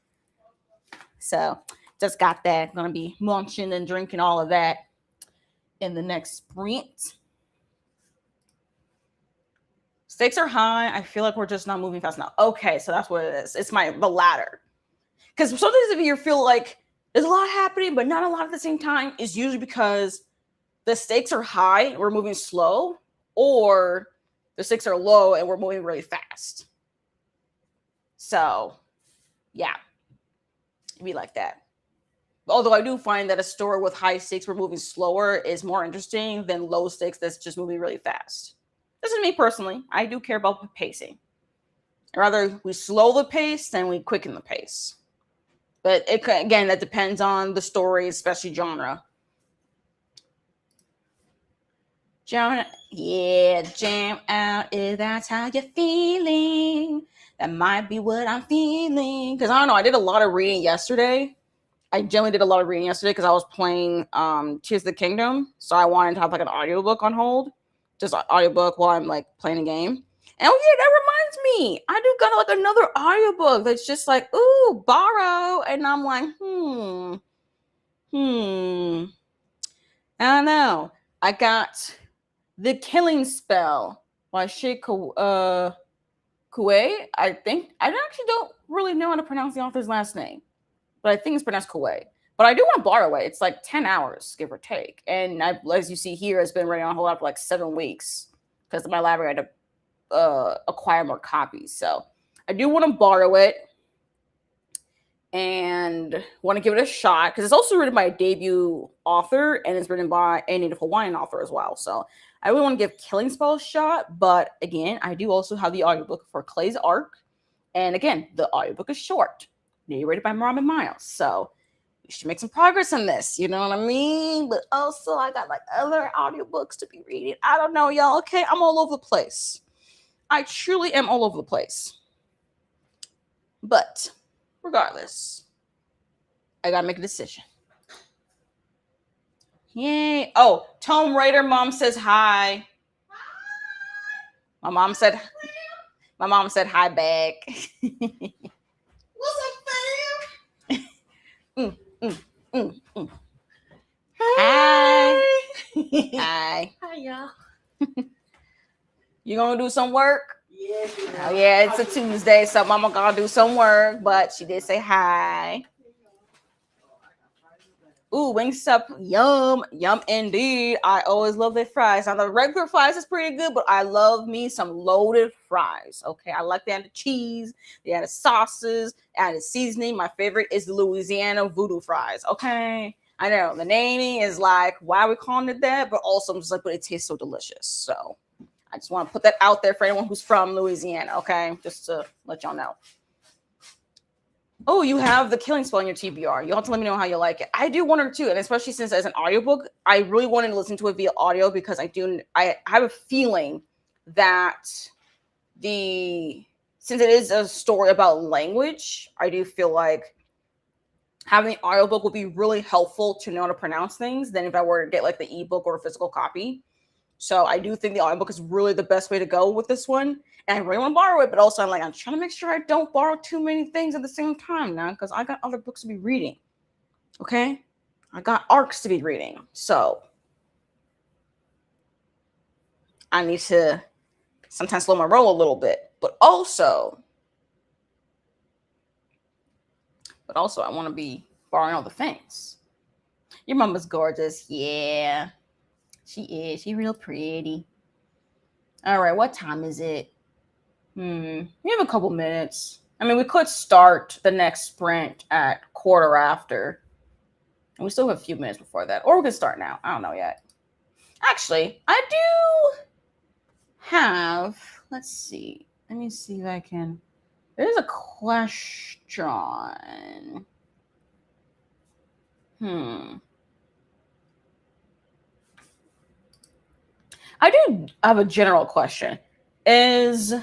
[SPEAKER 1] So just got that. Gonna be munching and drinking all of that in the next sprint. Stakes are high. I feel like we're just not moving fast enough. Okay, so that's what it is. It's the ladder. Because sometimes if you feel like there's a lot happening, but not a lot at the same time, is usually because the stakes are high and we're moving slow, or the stakes are low and we're moving really fast. So, yeah, it'd be like that. Although I do find that a story with high stakes we're moving slower is more interesting than low stakes that's just moving really fast. This is me personally. I do care about pacing. Rather we slow the pace than we quicken the pace. But again, that depends on the story, especially genre. Jam out if that's how you're feeling. That might be what I'm feeling. Because I don't know, I did a lot of reading yesterday. I generally did a lot of reading yesterday because I was playing Tears of the Kingdom. So I wanted to have like an audiobook on hold. Just an audiobook while I'm like playing a game. And oh yeah, that reminds me. I do got like another audiobook that's just like, ooh, borrow. And I'm like, I don't know. I got The Killing Spell by Sheikh Kuwait. I think I actually don't really know how to pronounce the author's last name, but I think it's pronounced Kuwait. But I do want to borrow it. It's like 10 hours, give or take. And as you see here, it's been running on hold for like 7 weeks because my library had to acquire more copies. So I do want to borrow it and want to give it a shot because it's also written by a debut author and it's written by a Native Hawaiian author as well. So I really want to give Killing Spell a shot. But again, I do also have the audiobook for Clay's Arc. And again, the audiobook is short, narrated by Marvin Miles. So we should make some progress on this. You know what I mean? But also, I got like other audiobooks to be reading. I don't know, y'all. Okay, I'm all over the place. I truly am all over the place. But regardless, I gotta make a decision. Yay. Oh, Tomb Raider mom says hi. My mom said hi back. What's up, fam? Hi. Hi.
[SPEAKER 2] Hi, y'all.
[SPEAKER 1] You gonna do some work?
[SPEAKER 2] Yeah.
[SPEAKER 1] Oh, yeah, it's a Tuesday, so mama gonna do some work, but she did say hi. Ooh, Wingstop, yum indeed. I always love their fries. Now the regular fries is pretty good, but I love me some loaded fries. Okay, I like that, the cheese, they added sauces, added seasoning. My favorite is the Louisiana voodoo fries. Okay, I know the naming is like, why are we calling it that? But also I'm just like, but it tastes so delicious. So I just want to put that out there for anyone who's from Louisiana. Okay, just to let y'all know. Oh, you have The Killing Spell in your TBR. You'll have to let me know how you like it. I do one or two, and especially since as an audiobook, I really wanted to listen to it via audio because I have a feeling that since it is a story about language, I do feel like having the audiobook will be really helpful to know how to pronounce things than if I were to get like the ebook or a physical copy. So I do think the audiobook is really the best way to go with this one. And I really want to borrow it, but also I'm trying to make sure I don't borrow too many things at the same time now because I got other books to be reading. Okay? I got arcs to be reading. So I need to sometimes slow my roll a little bit. But also I want to be borrowing all the things. Your mama's gorgeous. Yeah. She is. She's real pretty. All right, what time is it? We have a couple minutes. I mean, we could start the next sprint at quarter after. And we still have a few minutes before that. Or we can start now. I don't know yet. Actually, I do have, let's see. Let me see if I can. There's a question. I do have a general question. Is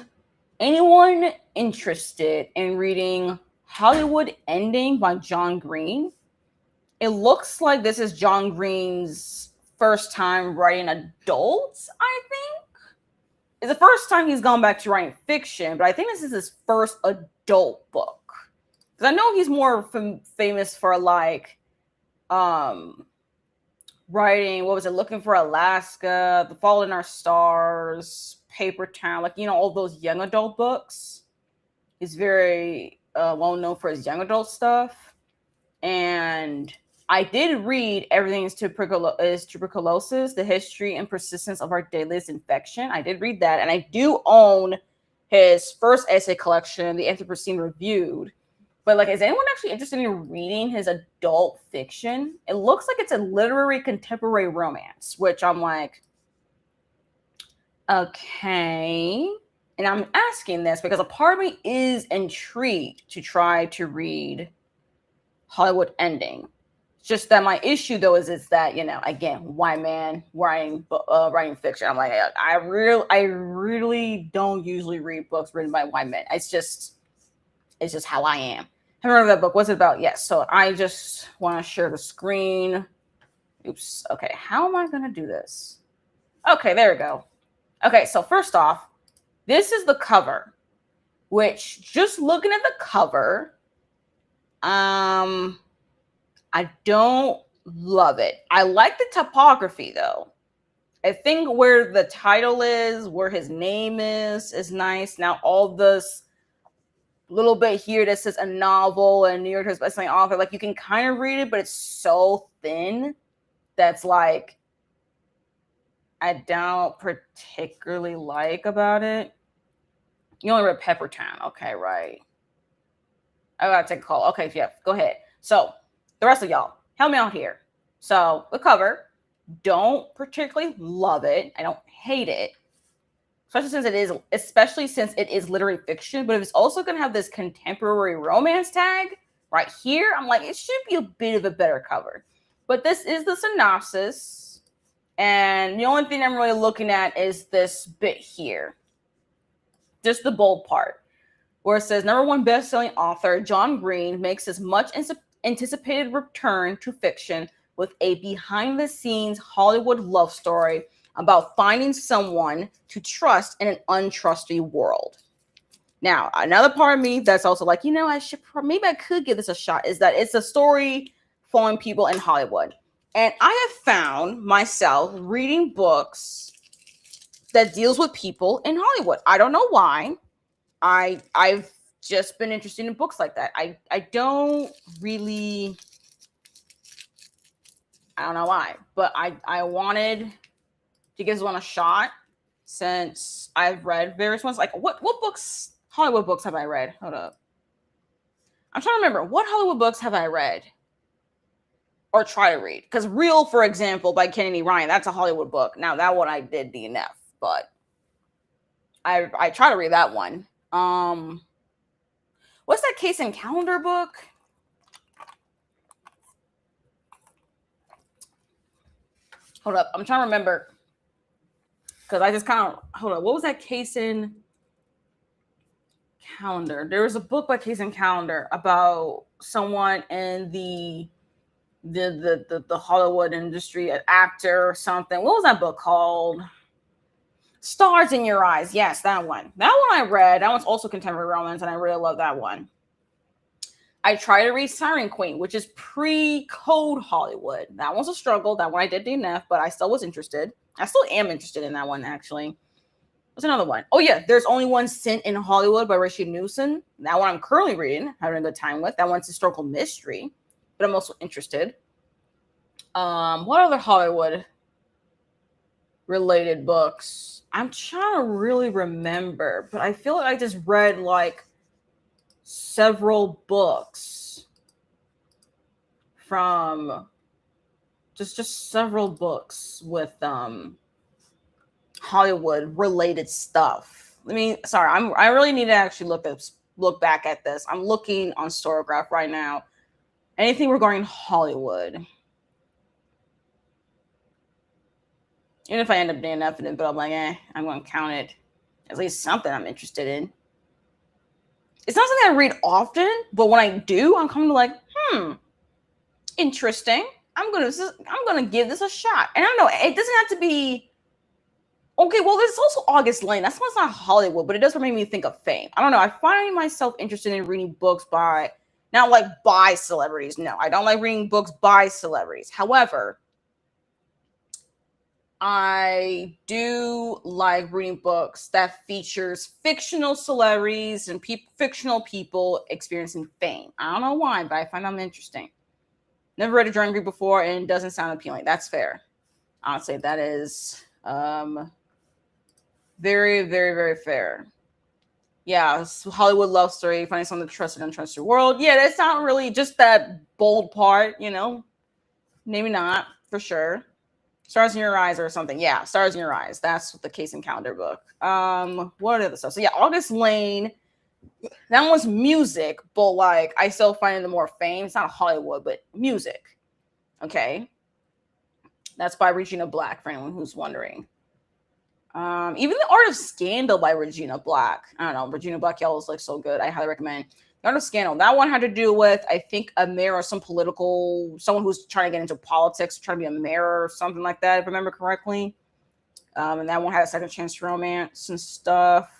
[SPEAKER 1] anyone interested in reading Hollywood Ending by John Green. It looks like this is John Green's first time writing adults, I think. It's the first time he's gone back to writing fiction, but I think this is his first adult book. Because I know he's more famous for like writing, what was it, Looking for Alaska, The Fault in Our Stars, Paper Town, like, all those young adult books. He's very well known for his young adult stuff. And I did read Everything is Tuberculosis, The History and Persistence of Our Deadliest Infection. I did read that. And I do own his first essay collection, The Anthropocene Reviewed. But like, is anyone actually interested in reading his adult fiction? It looks like it's a literary contemporary romance, which I'm like, okay. And I'm asking this because a part of me is intrigued to try to read Hollywood Ending. Just that my issue though is that, again, white man writing fiction. I'm like, I really don't usually read books written by white men. It's just how I am. I remember that book. What's it about? Yes. So I just want to share the screen. Oops. Okay. How am I going to do this? Okay. There we go. Okay. So first off, this is the cover, which just looking at the cover, I don't love it. I like the typography though. I think where the title is, where his name is nice. Now all this little bit here that says a novel and New York Times bestselling author, like you can kind of read it, but it's so thin that's like I don't particularly like about it. You only read Pepper Town. Okay, right. I gotta take a call. Okay, Jeff, go ahead. So the rest of y'all, help me out here. So the cover, don't particularly love it. I don't hate it. Especially since it is literary fiction, but if it's also going to have this contemporary romance tag right here, I'm like, it should be a bit of a better cover. But this is the synopsis, and the only thing I'm really looking at is this bit here, just the bold part, where it says #1 best-selling author John Green makes his much anticipated return to fiction with a behind-the-scenes Hollywood love story about finding someone to trust in an untrusty world. Now, another part of me that's also like, maybe I could give this a shot, is that it's a story following people in Hollywood. And I have found myself reading books that deals with people in Hollywood. I don't know why. I've just been interested in books like that. I don't really, I don't know why, but I wanted to give this one a shot since I've read various ones. Like what books, Hollywood books have I read? Hold up. I'm trying to remember, what Hollywood books have I read or try to read? Because Real, for example, by Kennedy Ryan, that's a Hollywood book. Now that one I did DNF, but I try to read that one. What's that Case and Calendar book? Hold up, I'm trying to remember. Because I just kind of, hold on, what was that Case and Calendar? There was a book by Case and Calendar about someone in the Hollywood industry, an actor or something. What was that book called? Stars in Your Eyes. Yes, that one. That one I read. That one's also contemporary romance, and I really love that one. I tried to read Siren Queen, which is pre-Code Hollywood. That one's a struggle. That one I did DNF, but I still was interested. I still am interested in that one, actually. What's another one? Oh, yeah. There's Only One Sin in Hollywood by Rashid Newson. That one I'm currently reading, having a good time with. That one's historical mystery, but I'm also interested. What other Hollywood related books? I'm trying to really remember, but I feel like I just read like several books from just several books with Hollywood related stuff. I really need to actually look back at this. I'm looking on Storygraph right now. Anything regarding Hollywood. Even if I end up DNFing it, but I'm like, I'm going to count it. At least something I'm interested in. It's not something I read often, but when I do, I'm kind of like, interesting. I'm gonna give this a shot. And I don't know, it doesn't have to be okay. Well, there's also August Lane. That's what's not Hollywood, but it does make me think of Fame. I don't know. I find myself interested in reading books by not like by celebrities. No, I don't like reading books by celebrities. However, I do like reading books that features fictional celebrities and fictional people experiencing fame. I don't know why, but I find them interesting. Never read a drawing group before and it doesn't sound appealing. That's fair. I'll say that is very, very, very fair. Yeah, Hollywood love story, finding someone to trust and untrust your world. Yeah, that's not really just that bold part, you know. Maybe not, for sure. Stars in Your Eyes or something. Yeah, Stars in Your Eyes. That's the Case and Calendar book. What other stuff? So yeah, August Lane. That one's music, but like I still find the more fame. It's not Hollywood, but music. Okay. That's by Regina Black, for anyone who's wondering. Even The Art of Scandal by Regina Black. I don't know. Regina Black Yellow is so good. I highly recommend. The Art of Scandal. That one had to do with, I think, a mayor or someone who's trying to get into politics, trying to be a mayor or something like that, if I remember correctly. And that one had a second chance romance and stuff.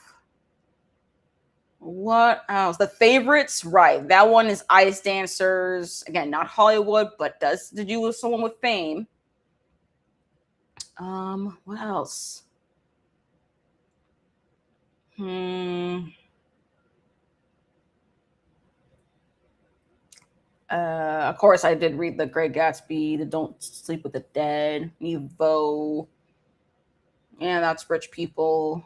[SPEAKER 1] What else? The Favorites, right. That one is Ice Dancers. Again, not Hollywood, but does to do with someone with fame. What else? Of course, I did read The Great Gatsby, The Don't Sleep with the Dead, Evo. Yeah, that's Rich People.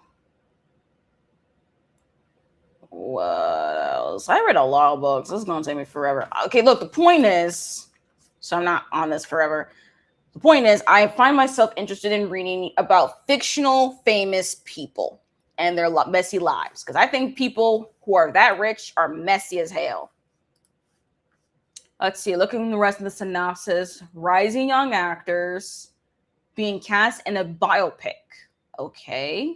[SPEAKER 1] What else? I read a lot of books. This is going to take me forever. Okay, look, the point is, so I'm not on this forever. The point is, I find myself interested in reading about fictional famous people and their messy lives. Because I think people who are that rich are messy as hell. Let's see, looking at the rest of the synopsis. Rising young actors being cast in a biopic. Okay.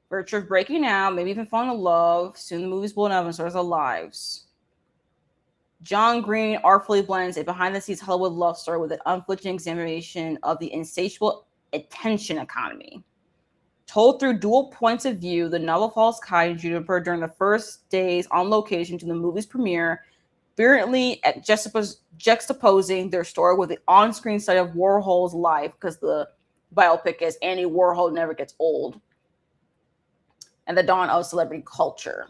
[SPEAKER 1] Virtue of breaking out, maybe even falling in love. Soon the movie's blown up and so is their lives. John Green artfully blends a behind-the-scenes Hollywood love story with an unflinching examination of the insatiable attention economy. Told through dual points of view, the novel follows Kai and Juniper during the first days on location to the movie's premiere, brilliantly juxtaposing their story with the on-screen side of Warhol's life, because the biopic is Andy Warhol Never Gets Old, and the dawn of celebrity culture.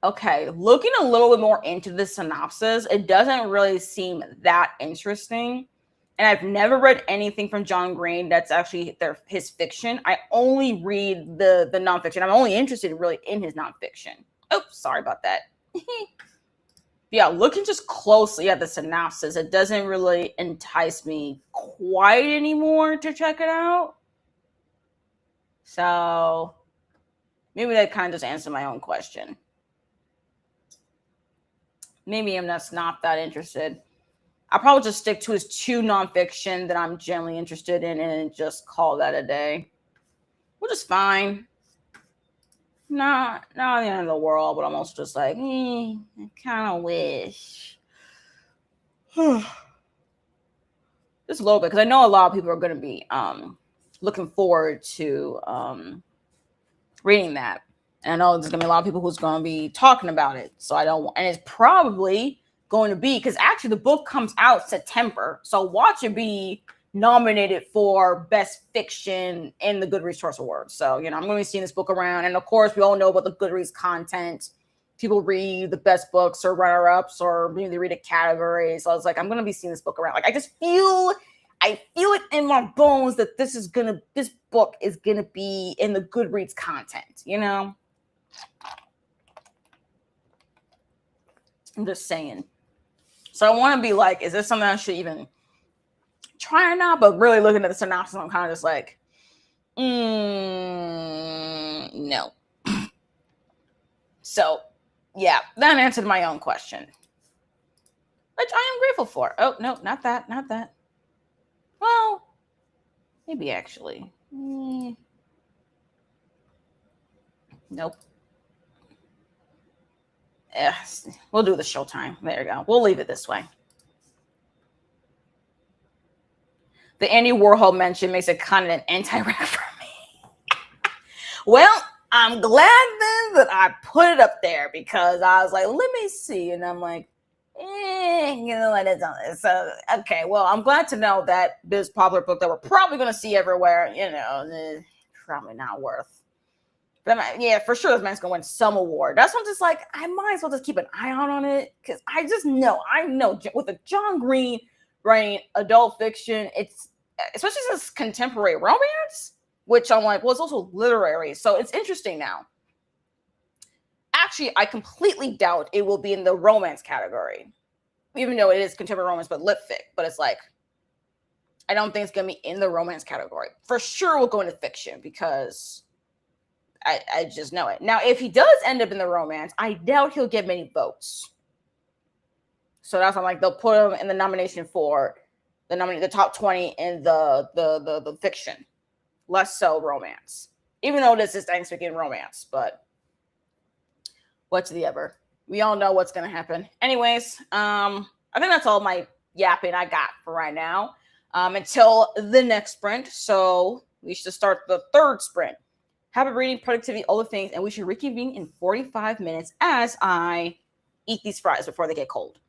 [SPEAKER 1] Okay, looking a little bit more into the synopsis, it doesn't really seem that interesting. And I've never read anything from John Green that's actually his fiction. I only read the nonfiction. I'm only interested really in his nonfiction. Oh, sorry about that. Yeah, looking just closely at the synopsis, it doesn't really entice me quite anymore to check it out. So maybe that kind of just answered my own question. Maybe I'm just not that interested. I'll probably just stick to his two nonfiction that I'm generally interested in and just call that a day. Which is fine. Not the end of the world, but I'm also just like, I kind of wish. Just a little bit, because I know a lot of people are going to be looking forward to reading that. And I know there's going to be a lot of people who's going to be talking about it. So I don't, and it's probably going to be, because actually the book comes out September. So watch it be nominated for Best Fiction in the Goodreads Choice Awards. So, I'm going to be seeing this book around. And of course, we all know about the Goodreads content. People read the best books or runner-ups, or maybe they read a category. So I was like, I'm going to be seeing this book around. Like, I feel it in my bones that this book is going to be in the Goodreads content, I'm just saying. So I want to be like, is this something I should even try or not? But really looking at the synopsis, I'm kind of just like, no. So, yeah, that answered my own question, which I am grateful for. Oh, no, not that. Well, maybe actually. Nope. we'll do the Showtime. There you go. We'll leave it this way. The Andy Warhol mention makes it kind of an anti-rap for me. Well, I'm glad then that I put it up there because I was like, let me see. And I'm like, like it's on it. So, okay, well, I'm glad to know that this popular book that we're probably going to see everywhere, probably not worth. But yeah, for sure, this man's going to win some award. That's why I'm just like, I might as well just keep an eye out on it because I know with the John Green writing adult fiction, it's especially since contemporary romance, which I'm like, well, it's also literary. So it's interesting now. Actually, I completely doubt it will be in the romance category, even though it is contemporary romance, but lit fic. But it's like, I don't think it's going to be in the romance category. For sure, we'll go into fiction because I just know it. Now, if he does end up in the romance, I doubt he'll get many votes. So that's why I'm like, they'll put him in the nomination for the top 20 in the fiction, less so romance. Even though this is Thanksgiving romance, but what's the ever? We all know what's going to happen. Anyways, I think that's all my yapping I got for right now. Until the next sprint. So we should start the third sprint. Habit reading, productivity, all the things, and we should reconvene in 45 minutes as I eat these fries before they get cold.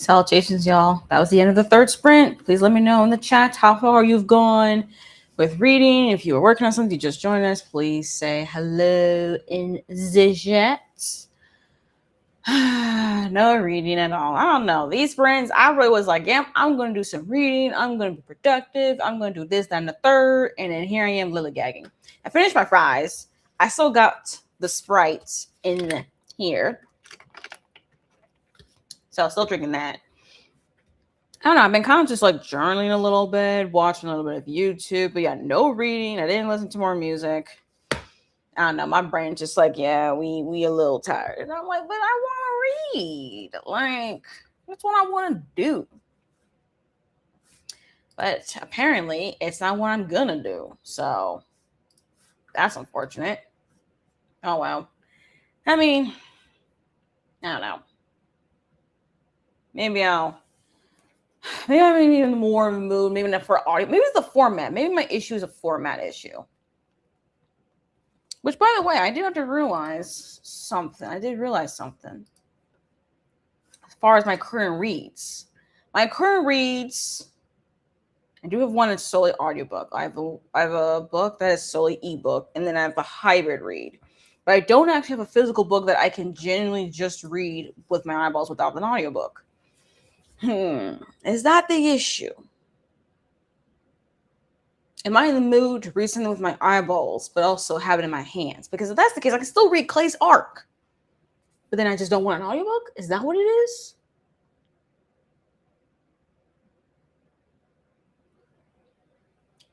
[SPEAKER 1] Salutations, y'all. That was the end of the third sprint. Please let me know in the chat how far you've gone with reading. If you were working on something, you just joined us, please say hello in the chat. No reading at all. I don't know. These sprints, I really was like, yeah, I'm going to do some reading. I'm going to be productive. I'm going to do this, that, and the third. And then here I am lily-gagging. I finished my fries. I still got the Sprite in here. So I'm still drinking that. I don't know. I've been kind of just like journaling a little bit, watching a little bit of YouTube, but yeah, no reading. I didn't listen to more music. I don't know. My brain's just like, yeah, we a little tired. And I'm like, but I want to read. Like, that's what I want to do. But apparently, it's not what I'm gonna do. So that's unfortunate. Oh well. I mean, I don't know. Maybe I'm even more of a mood. Maybe not for audio. Maybe it's the format. Maybe my issue is a format issue. Which, by the way, I did have to realize something. I did realize something. As far as my current reads. My current reads, I do have one that's solely audiobook. I have a book that is solely ebook, and then I have a hybrid read. But I don't actually have a physical book that I can genuinely just read with my eyeballs without an audiobook. Is that the issue? Am I in the mood to read something with my eyeballs, but also have it in my hands? Because if that's the case, I can still read Clay's Arc. But then I just don't want an audiobook? Is that what it is?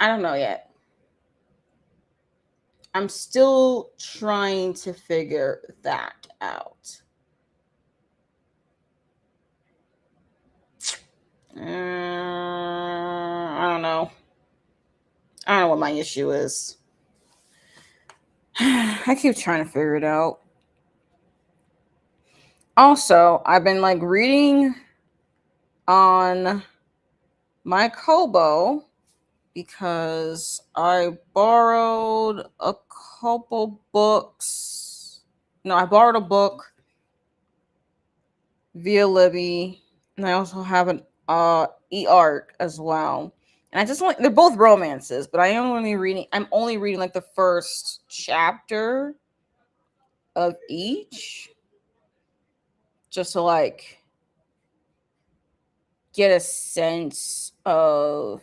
[SPEAKER 1] I don't know yet. I'm still trying to figure that out. I don't know. I don't know what my issue is. I keep trying to figure it out. Also, I've been like reading on my Kobo because I borrowed a couple books. No, I borrowed a book via Libby, and I also have an e-arc as well. And I just like they're both romances, but I'm only reading like the first chapter of each, just to like get a sense of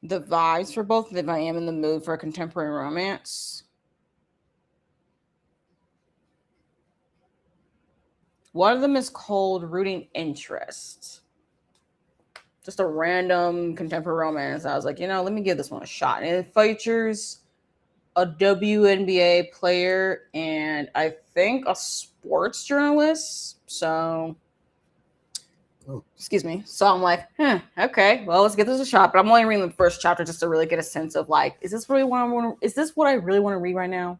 [SPEAKER 1] the vibes for both if I am in the mood for a contemporary romance. One of them is called Rooting Interest. Just a random contemporary romance. I was like, let me give this one a shot. And it features a WNBA player and I think a sports journalist. So, excuse me. So I'm like, okay, well, let's give this a shot. But I'm only reading the first chapter just to really get a sense of like, is this what I really want to read right now?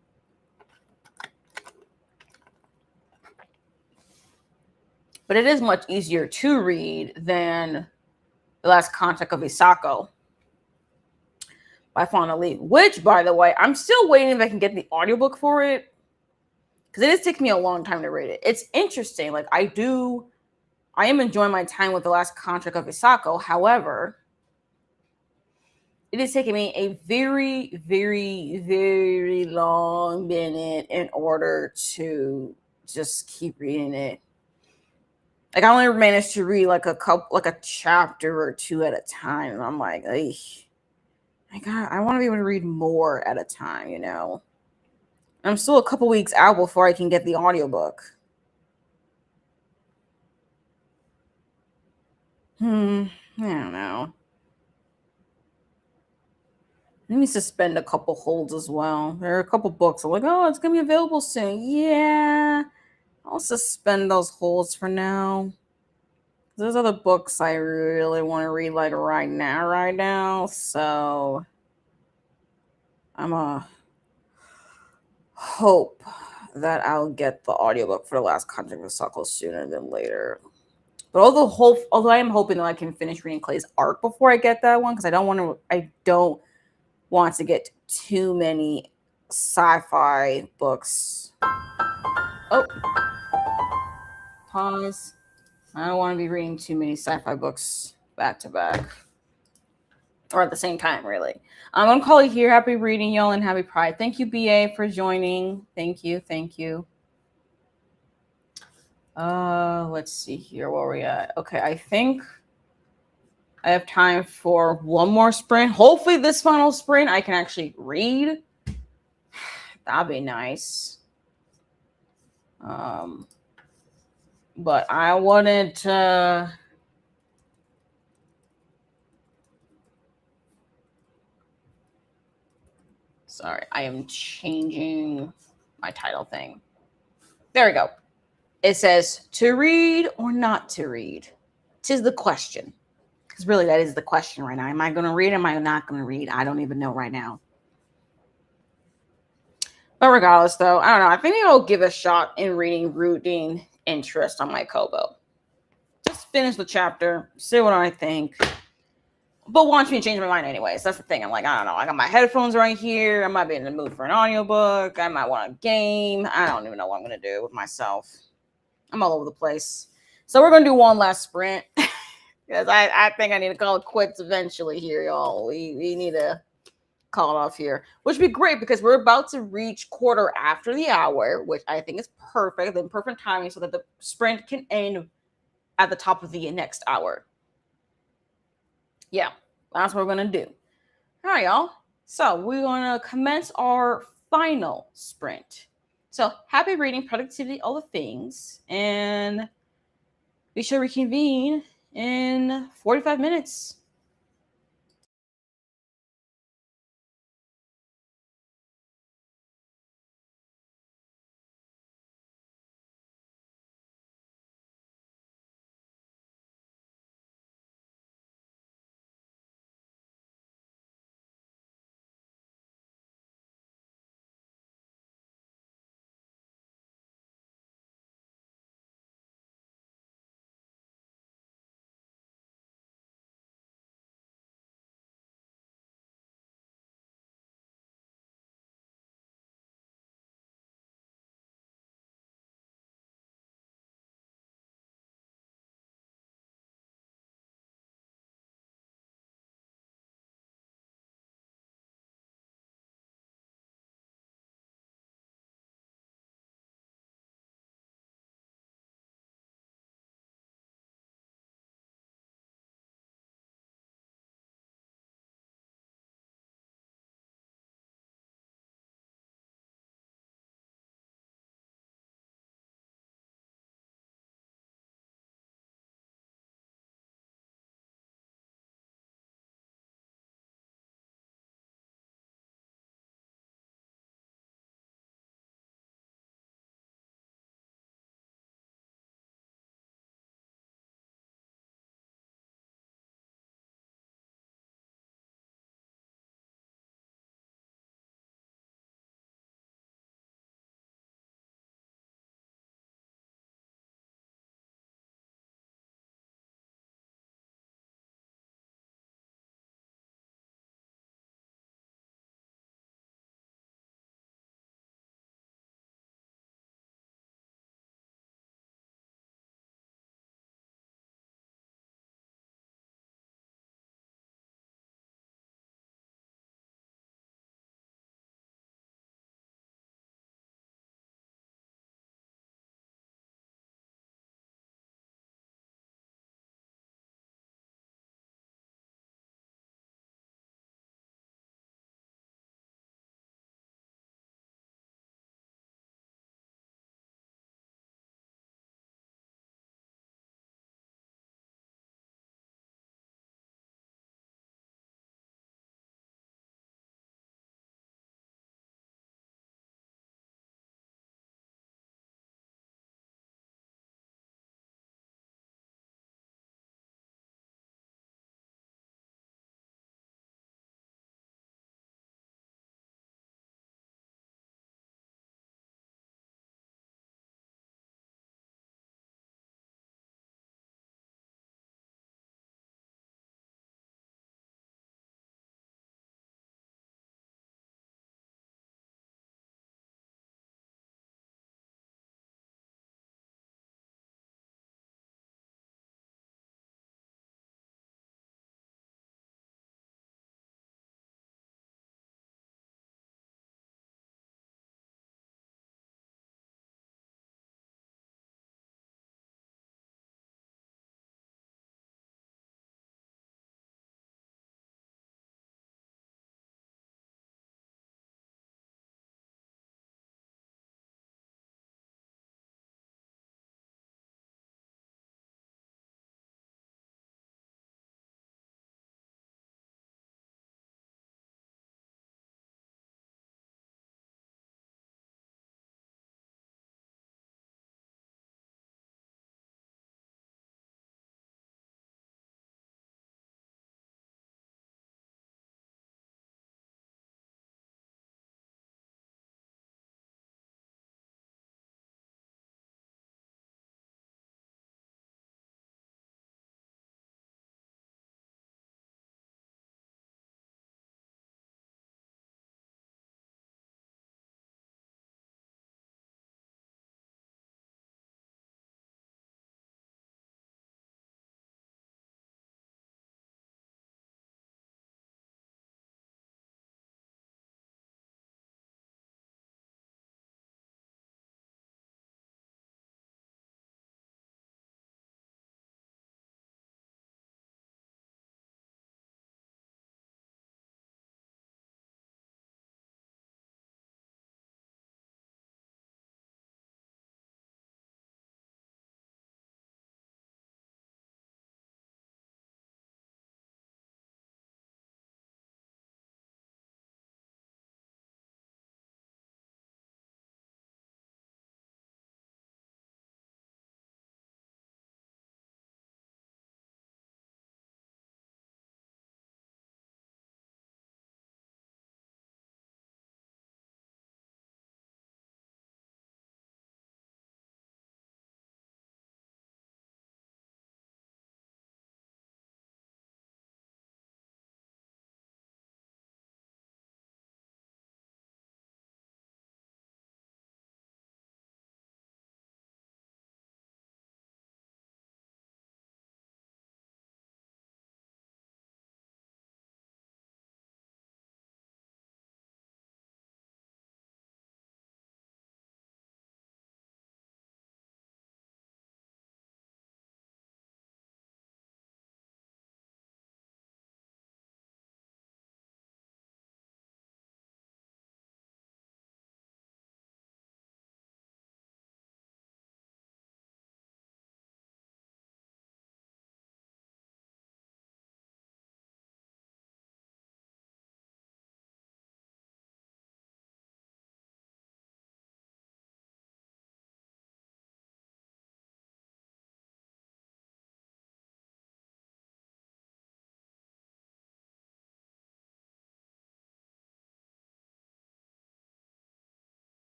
[SPEAKER 1] But it is much easier to read than The Last Contact of Isako by Fauna Lee, which, by the way, I'm still waiting if I can get the audiobook for it, because it is taking me a long time to read it. It's interesting. Like, I am enjoying my time with The Last Contact of Isako. However, it is taking me a very, very, very long minute in order to just keep reading it. Like, I only managed to read like a chapter or two at a time. And I'm like, I want to be able to read more at a time, I'm still a couple weeks out before I can get the audiobook. I don't know. Let me suspend a couple holds as well. There are a couple books I'm like, oh, it's going to be available soon. Yeah, I'll suspend those holds for now. There's other books I really want to read like right now. So I'm a hope that I'll get the audiobook for The Last Contact of Isako sooner than later. But although I am hoping that I can finish reading Clay's Arc before I get that one, because I don't want to get too many sci-fi books. Oh, pause. I don't want to be reading too many sci-fi books back to back or at the same time, really. I'm gonna call it here. Happy reading, y'all, and happy Pride. Thank you, BA, for joining. Thank you, thank you. Let's see here. Where are we at? Okay, I think I have time for one more sprint. Hopefully, this final sprint I can actually read. That'd be nice. But I wanted to. Sorry, I am changing my title thing. There we go. It says to read or not to read. 'Tis the question. Because really, that is the question right now. Am I going to read? Am I not going to read? I don't even know right now. But regardless, though, I don't know. I think I'll give a shot in reading Rooting Interest on my Kobo. Just finish the chapter, see what I think. But wants me to change my mind anyways. That's the thing. I'm like, I don't know. I got my headphones right here. I might be in the mood for an audiobook. I might want a game. I don't even know what I'm going to do with myself. I'm all over the place. So we're going to do one last sprint. Because I think I need to call it quits eventually here, y'all. We need to call it off here, which would be great because we're about to reach quarter after the hour, which I think is perfect, the perfect timing so that the sprint can end at the top of the next hour. Yeah, that's what we're going to do. All right, y'all. So we're going to commence our final sprint. So happy reading, productivity, all the things. And we shall reconvene in 45 minutes.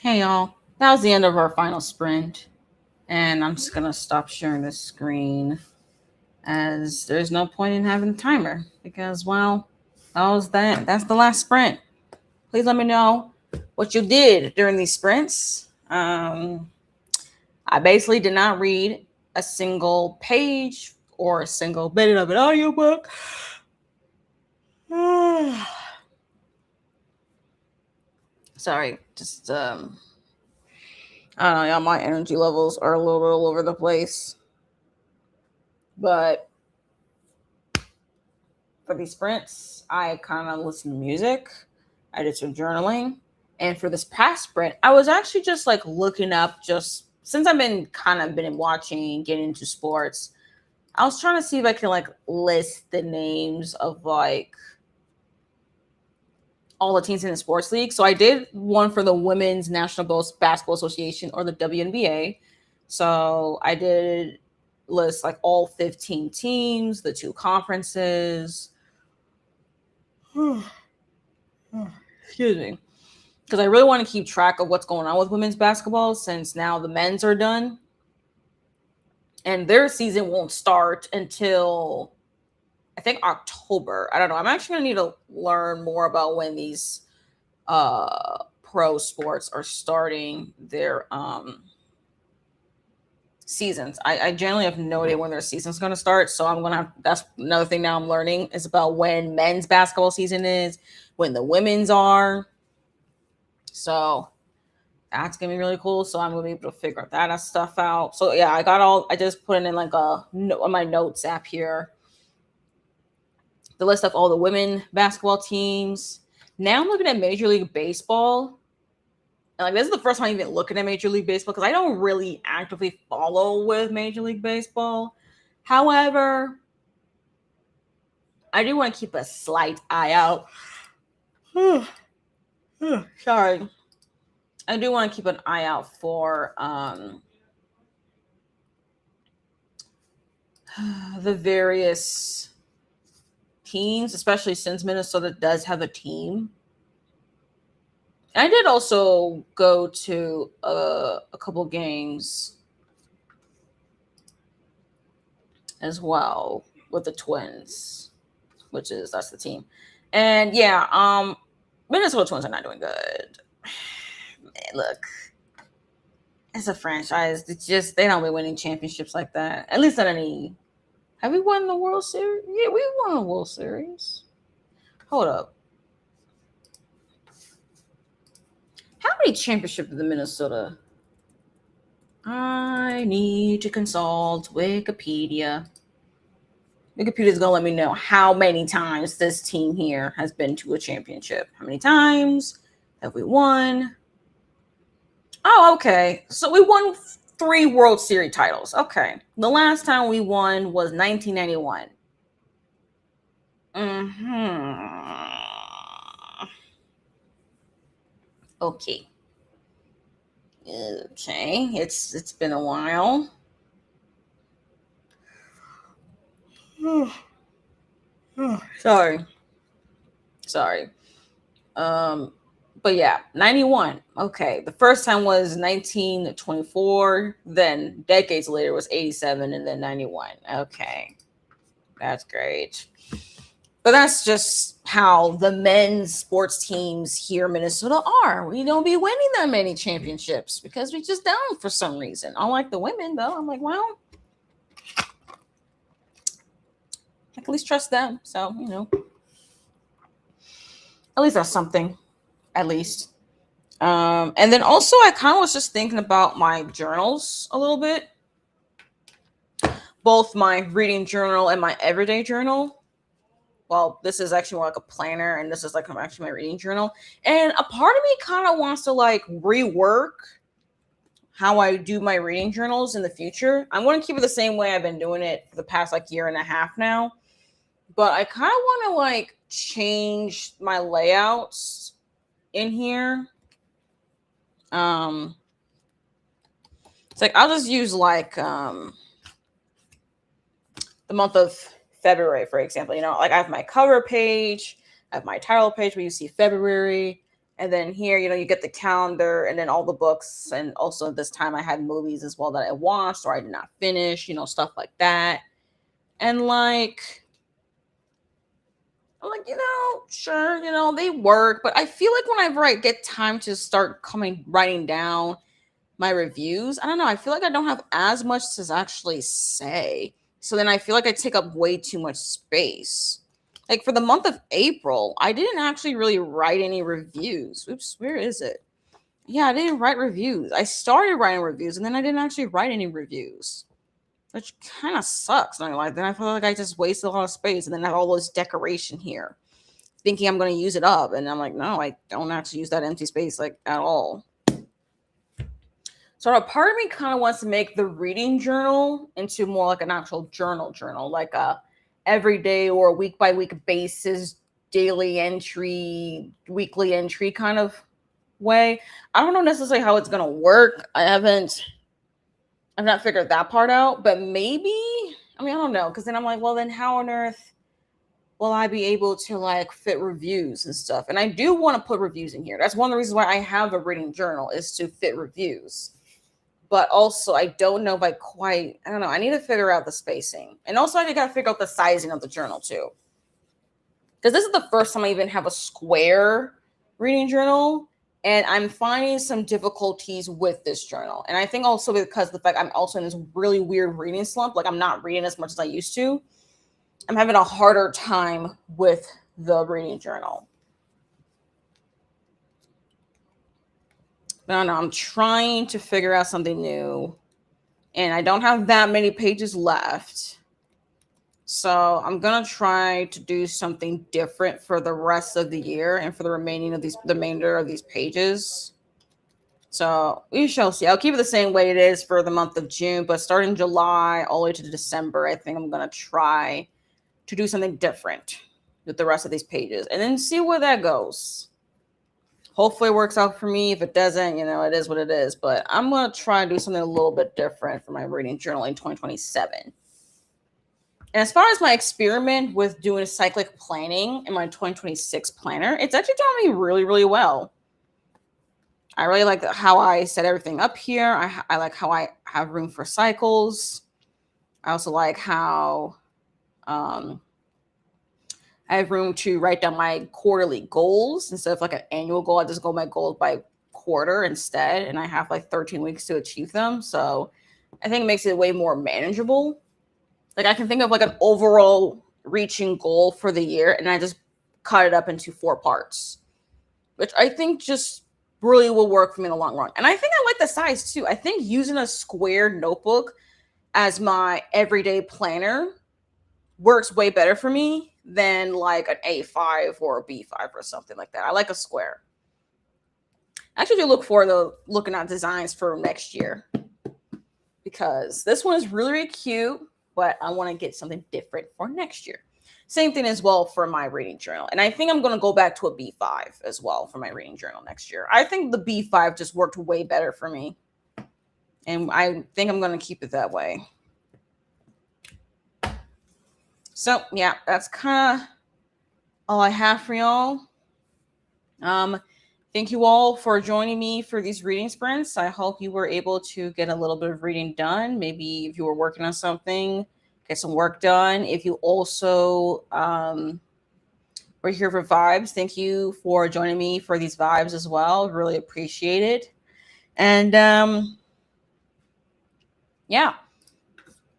[SPEAKER 1] Hey y'all, that was the end of our final sprint, and I'm just gonna stop sharing this screen as there's no point in having a timer because, well, that's the last sprint. Please let me know what you did during these sprints. I basically did not read a single page or a single bit of an audiobook. Sorry, just I don't know, y'all, my energy levels are a little bit all over the place. But for these sprints, I kind of listened to music. I did some journaling. And for this past sprint, I was actually just like looking up, just since I've been watching, getting into sports, I was trying to see if I can like list the names of like all the teams in the sports league. So I did one for the Women's National Basketball Association, or the WNBA. So I did list like all 15 teams, the two conferences. Excuse me. Because I really want to keep track of what's going on with women's basketball since now the men's are done. And their season won't start until I think October. I don't know. I'm actually going to need to learn more about when these pro sports are starting their seasons. I generally have no idea when their season's going to start. So I'm going to have, that's another thing now I'm learning is about when men's basketball season is, when the women's are. So that's going to be really cool. So I'm going to be able to figure that stuff out. So yeah, I just put it in like on my notes app here, the list of all the women basketball teams. Now I'm looking at Major League Baseball. And like this is the first time I'm even looking at Major League Baseball because I don't really actively follow with Major League Baseball. However, I do want to keep a slight eye out. Sorry. I do want to keep an eye out for the various teams, especially since Minnesota does have a team. I did also go to a couple games as well with the Twins, that's the team. And yeah, Minnesota Twins are not doing good. Man, look, as a franchise, it's just they don't be winning championships like that. At least not any. Have we won the World Series? Yeah, we won the World Series. Hold up. How many championships did the Minnesota? I need to consult Wikipedia. Wikipedia's gonna let me know how many times this team here has been to a championship. How many times have we won? Oh, okay. So we won 3 World Series titles. Okay. The last time we won was 1991. Okay. Okay. It's been a while. Sorry. But yeah, 91. Okay. The first time was 1924. Then decades later was 87 and then 91. Okay. That's great. But that's just how the men's sports teams here in Minnesota are. We don't be winning that many championships because we just don't for some reason. Unlike the women, though, I'm like, well, I can at least trust them. So, at least that's something. At least. And then also, I kind of was just thinking about my journals a little bit, both my reading journal and my everyday journal. Well, this is actually more like a planner, and this is like actually my reading journal. And a part of me kind of wants to like rework how I do my reading journals in the future. I'm going to keep it the same way I've been doing it for the past like year and a half now. But I kind of want to like change my layouts in here. It's like I'll just use like the month of February, for example. Like I have my cover page, I have my title page where you see February, And then here, you get the calendar and then all the books. And also this time I had movies as well that I watched or I did not finish, stuff like that. And I'm like, sure, they work. But I feel like whenever I get time to start writing down my reviews, I don't know. I feel like I don't have as much to actually say. So then I feel like I take up way too much space. Like for the month of April, I didn't actually really write any reviews. Oops, where is it? Yeah, I didn't write reviews. I started writing reviews and then I didn't actually write any reviews, which kind of sucks. Then I feel like I just wasted a lot of space and then I have all this decoration here thinking I'm going to use it up. And I'm like, no, I don't actually use that empty space like at all. So a part of me kind of wants to make the reading journal into more like an actual journal, like a everyday or week by week basis, daily entry, weekly entry kind of way. I don't know necessarily how it's gonna work. I've not figured that part out, but maybe, I don't know, because then I'm like, well, then how on earth will I be able to fit reviews and stuff? And I do want to put reviews in here. That's one of the reasons why I have a reading journal, is to fit reviews. But also, I don't know if I don't know. I need to figure out the spacing. And also, I got to figure out the sizing of the journal, too. Because this is the first time I even have a square reading journal. And I'm finding some difficulties with this journal. And I think also because of the fact I'm also in this really weird reading slump. Like, I'm not reading as much as I used to. I'm having a harder time with the reading journal. I don't know. I'm trying to figure out something new. And I don't have that many pages left. So I'm going to try to do something different for the rest of the year and for the remainder of these pages. So we shall see. I'll keep it the same way it is for the month of June, but starting July all the way to December, I think I'm going to try to do something different with the rest of these pages and then see where that goes. Hopefully it works out for me. If it doesn't, it is what it is. But I'm going to try and do something a little bit different for my reading journal in 2027. And as far as my experiment with doing cyclic planning in my 2026 planner, it's actually doing me really, really well. I really like how I set everything up here. I like how I have room for cycles. I also like how I have room to write down my quarterly goals instead of an annual goal. I just go my goals by quarter instead, and I have 13 weeks to achieve them. So I think it makes it way more manageable. I can think of an overall reaching goal for the year, and I just cut it up into 4 parts, which I think just really will work for me in the long run. And I think I like the size too. I think using a square notebook as my everyday planner works way better for me than an A5 or a B5 or something like that. I like a square. I actually do look forward to looking at designs for next year because this one is really, really cute, but I want to get something different for next year. Same thing as well for my reading journal. And I think I'm going to go back to a B5 as well for my reading journal next year. I think the B5 just worked way better for me. And I think I'm going to keep it that way. So, yeah, that's kind of all I have for y'all. Thank you all for joining me for these reading sprints. I hope you were able to get a little bit of reading done. Maybe if you were working on something, get some work done. If you also were here for vibes, thank you for joining me for these vibes as well. Really appreciate it. And yeah.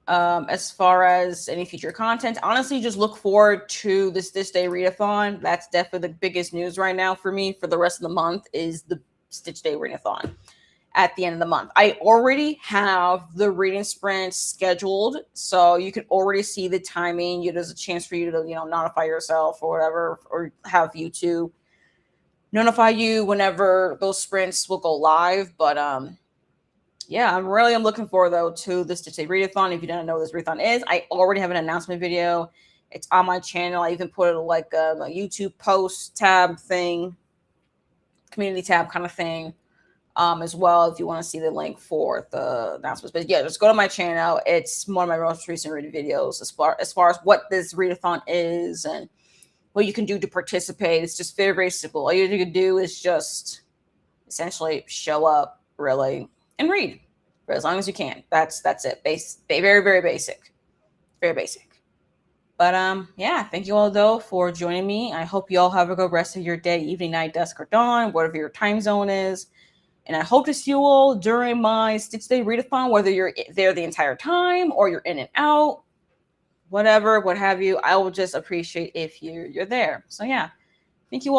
[SPEAKER 1] As far as any future content, honestly, just look forward to this Day readathon. That's definitely the biggest news right now for me for the rest of the month is the Stitch Day readathon at the end of the month. I already have the reading sprint scheduled, so you can already see the timing. There's a chance for you to, notify yourself or whatever, or have YouTube notify you whenever those sprints will go live. But yeah, I'm looking forward, though, to this Stitch Day readathon. If you don't know what this readathon is, I already have an announcement video. It's on my channel. I even put it a YouTube post tab thing, community tab kind of thing, as well, if you want to see the link for the announcements. But yeah, just go to my channel. It's one of my most recent reading videos as far as what this readathon is and what you can do to participate. It's just very, very simple. All you have to do is just essentially show up, really, and read for as long as you can. That's it. Very, very basic. Very basic. But yeah, thank you all though for joining me. I hope you all have a good rest of your day, evening, night, dusk, or dawn, whatever your time zone is. And I hope to see you all during my Stitch Day readathon, whether you're there the entire time or you're in and out, whatever, what have you. I will just appreciate if you're there. So yeah, thank you all.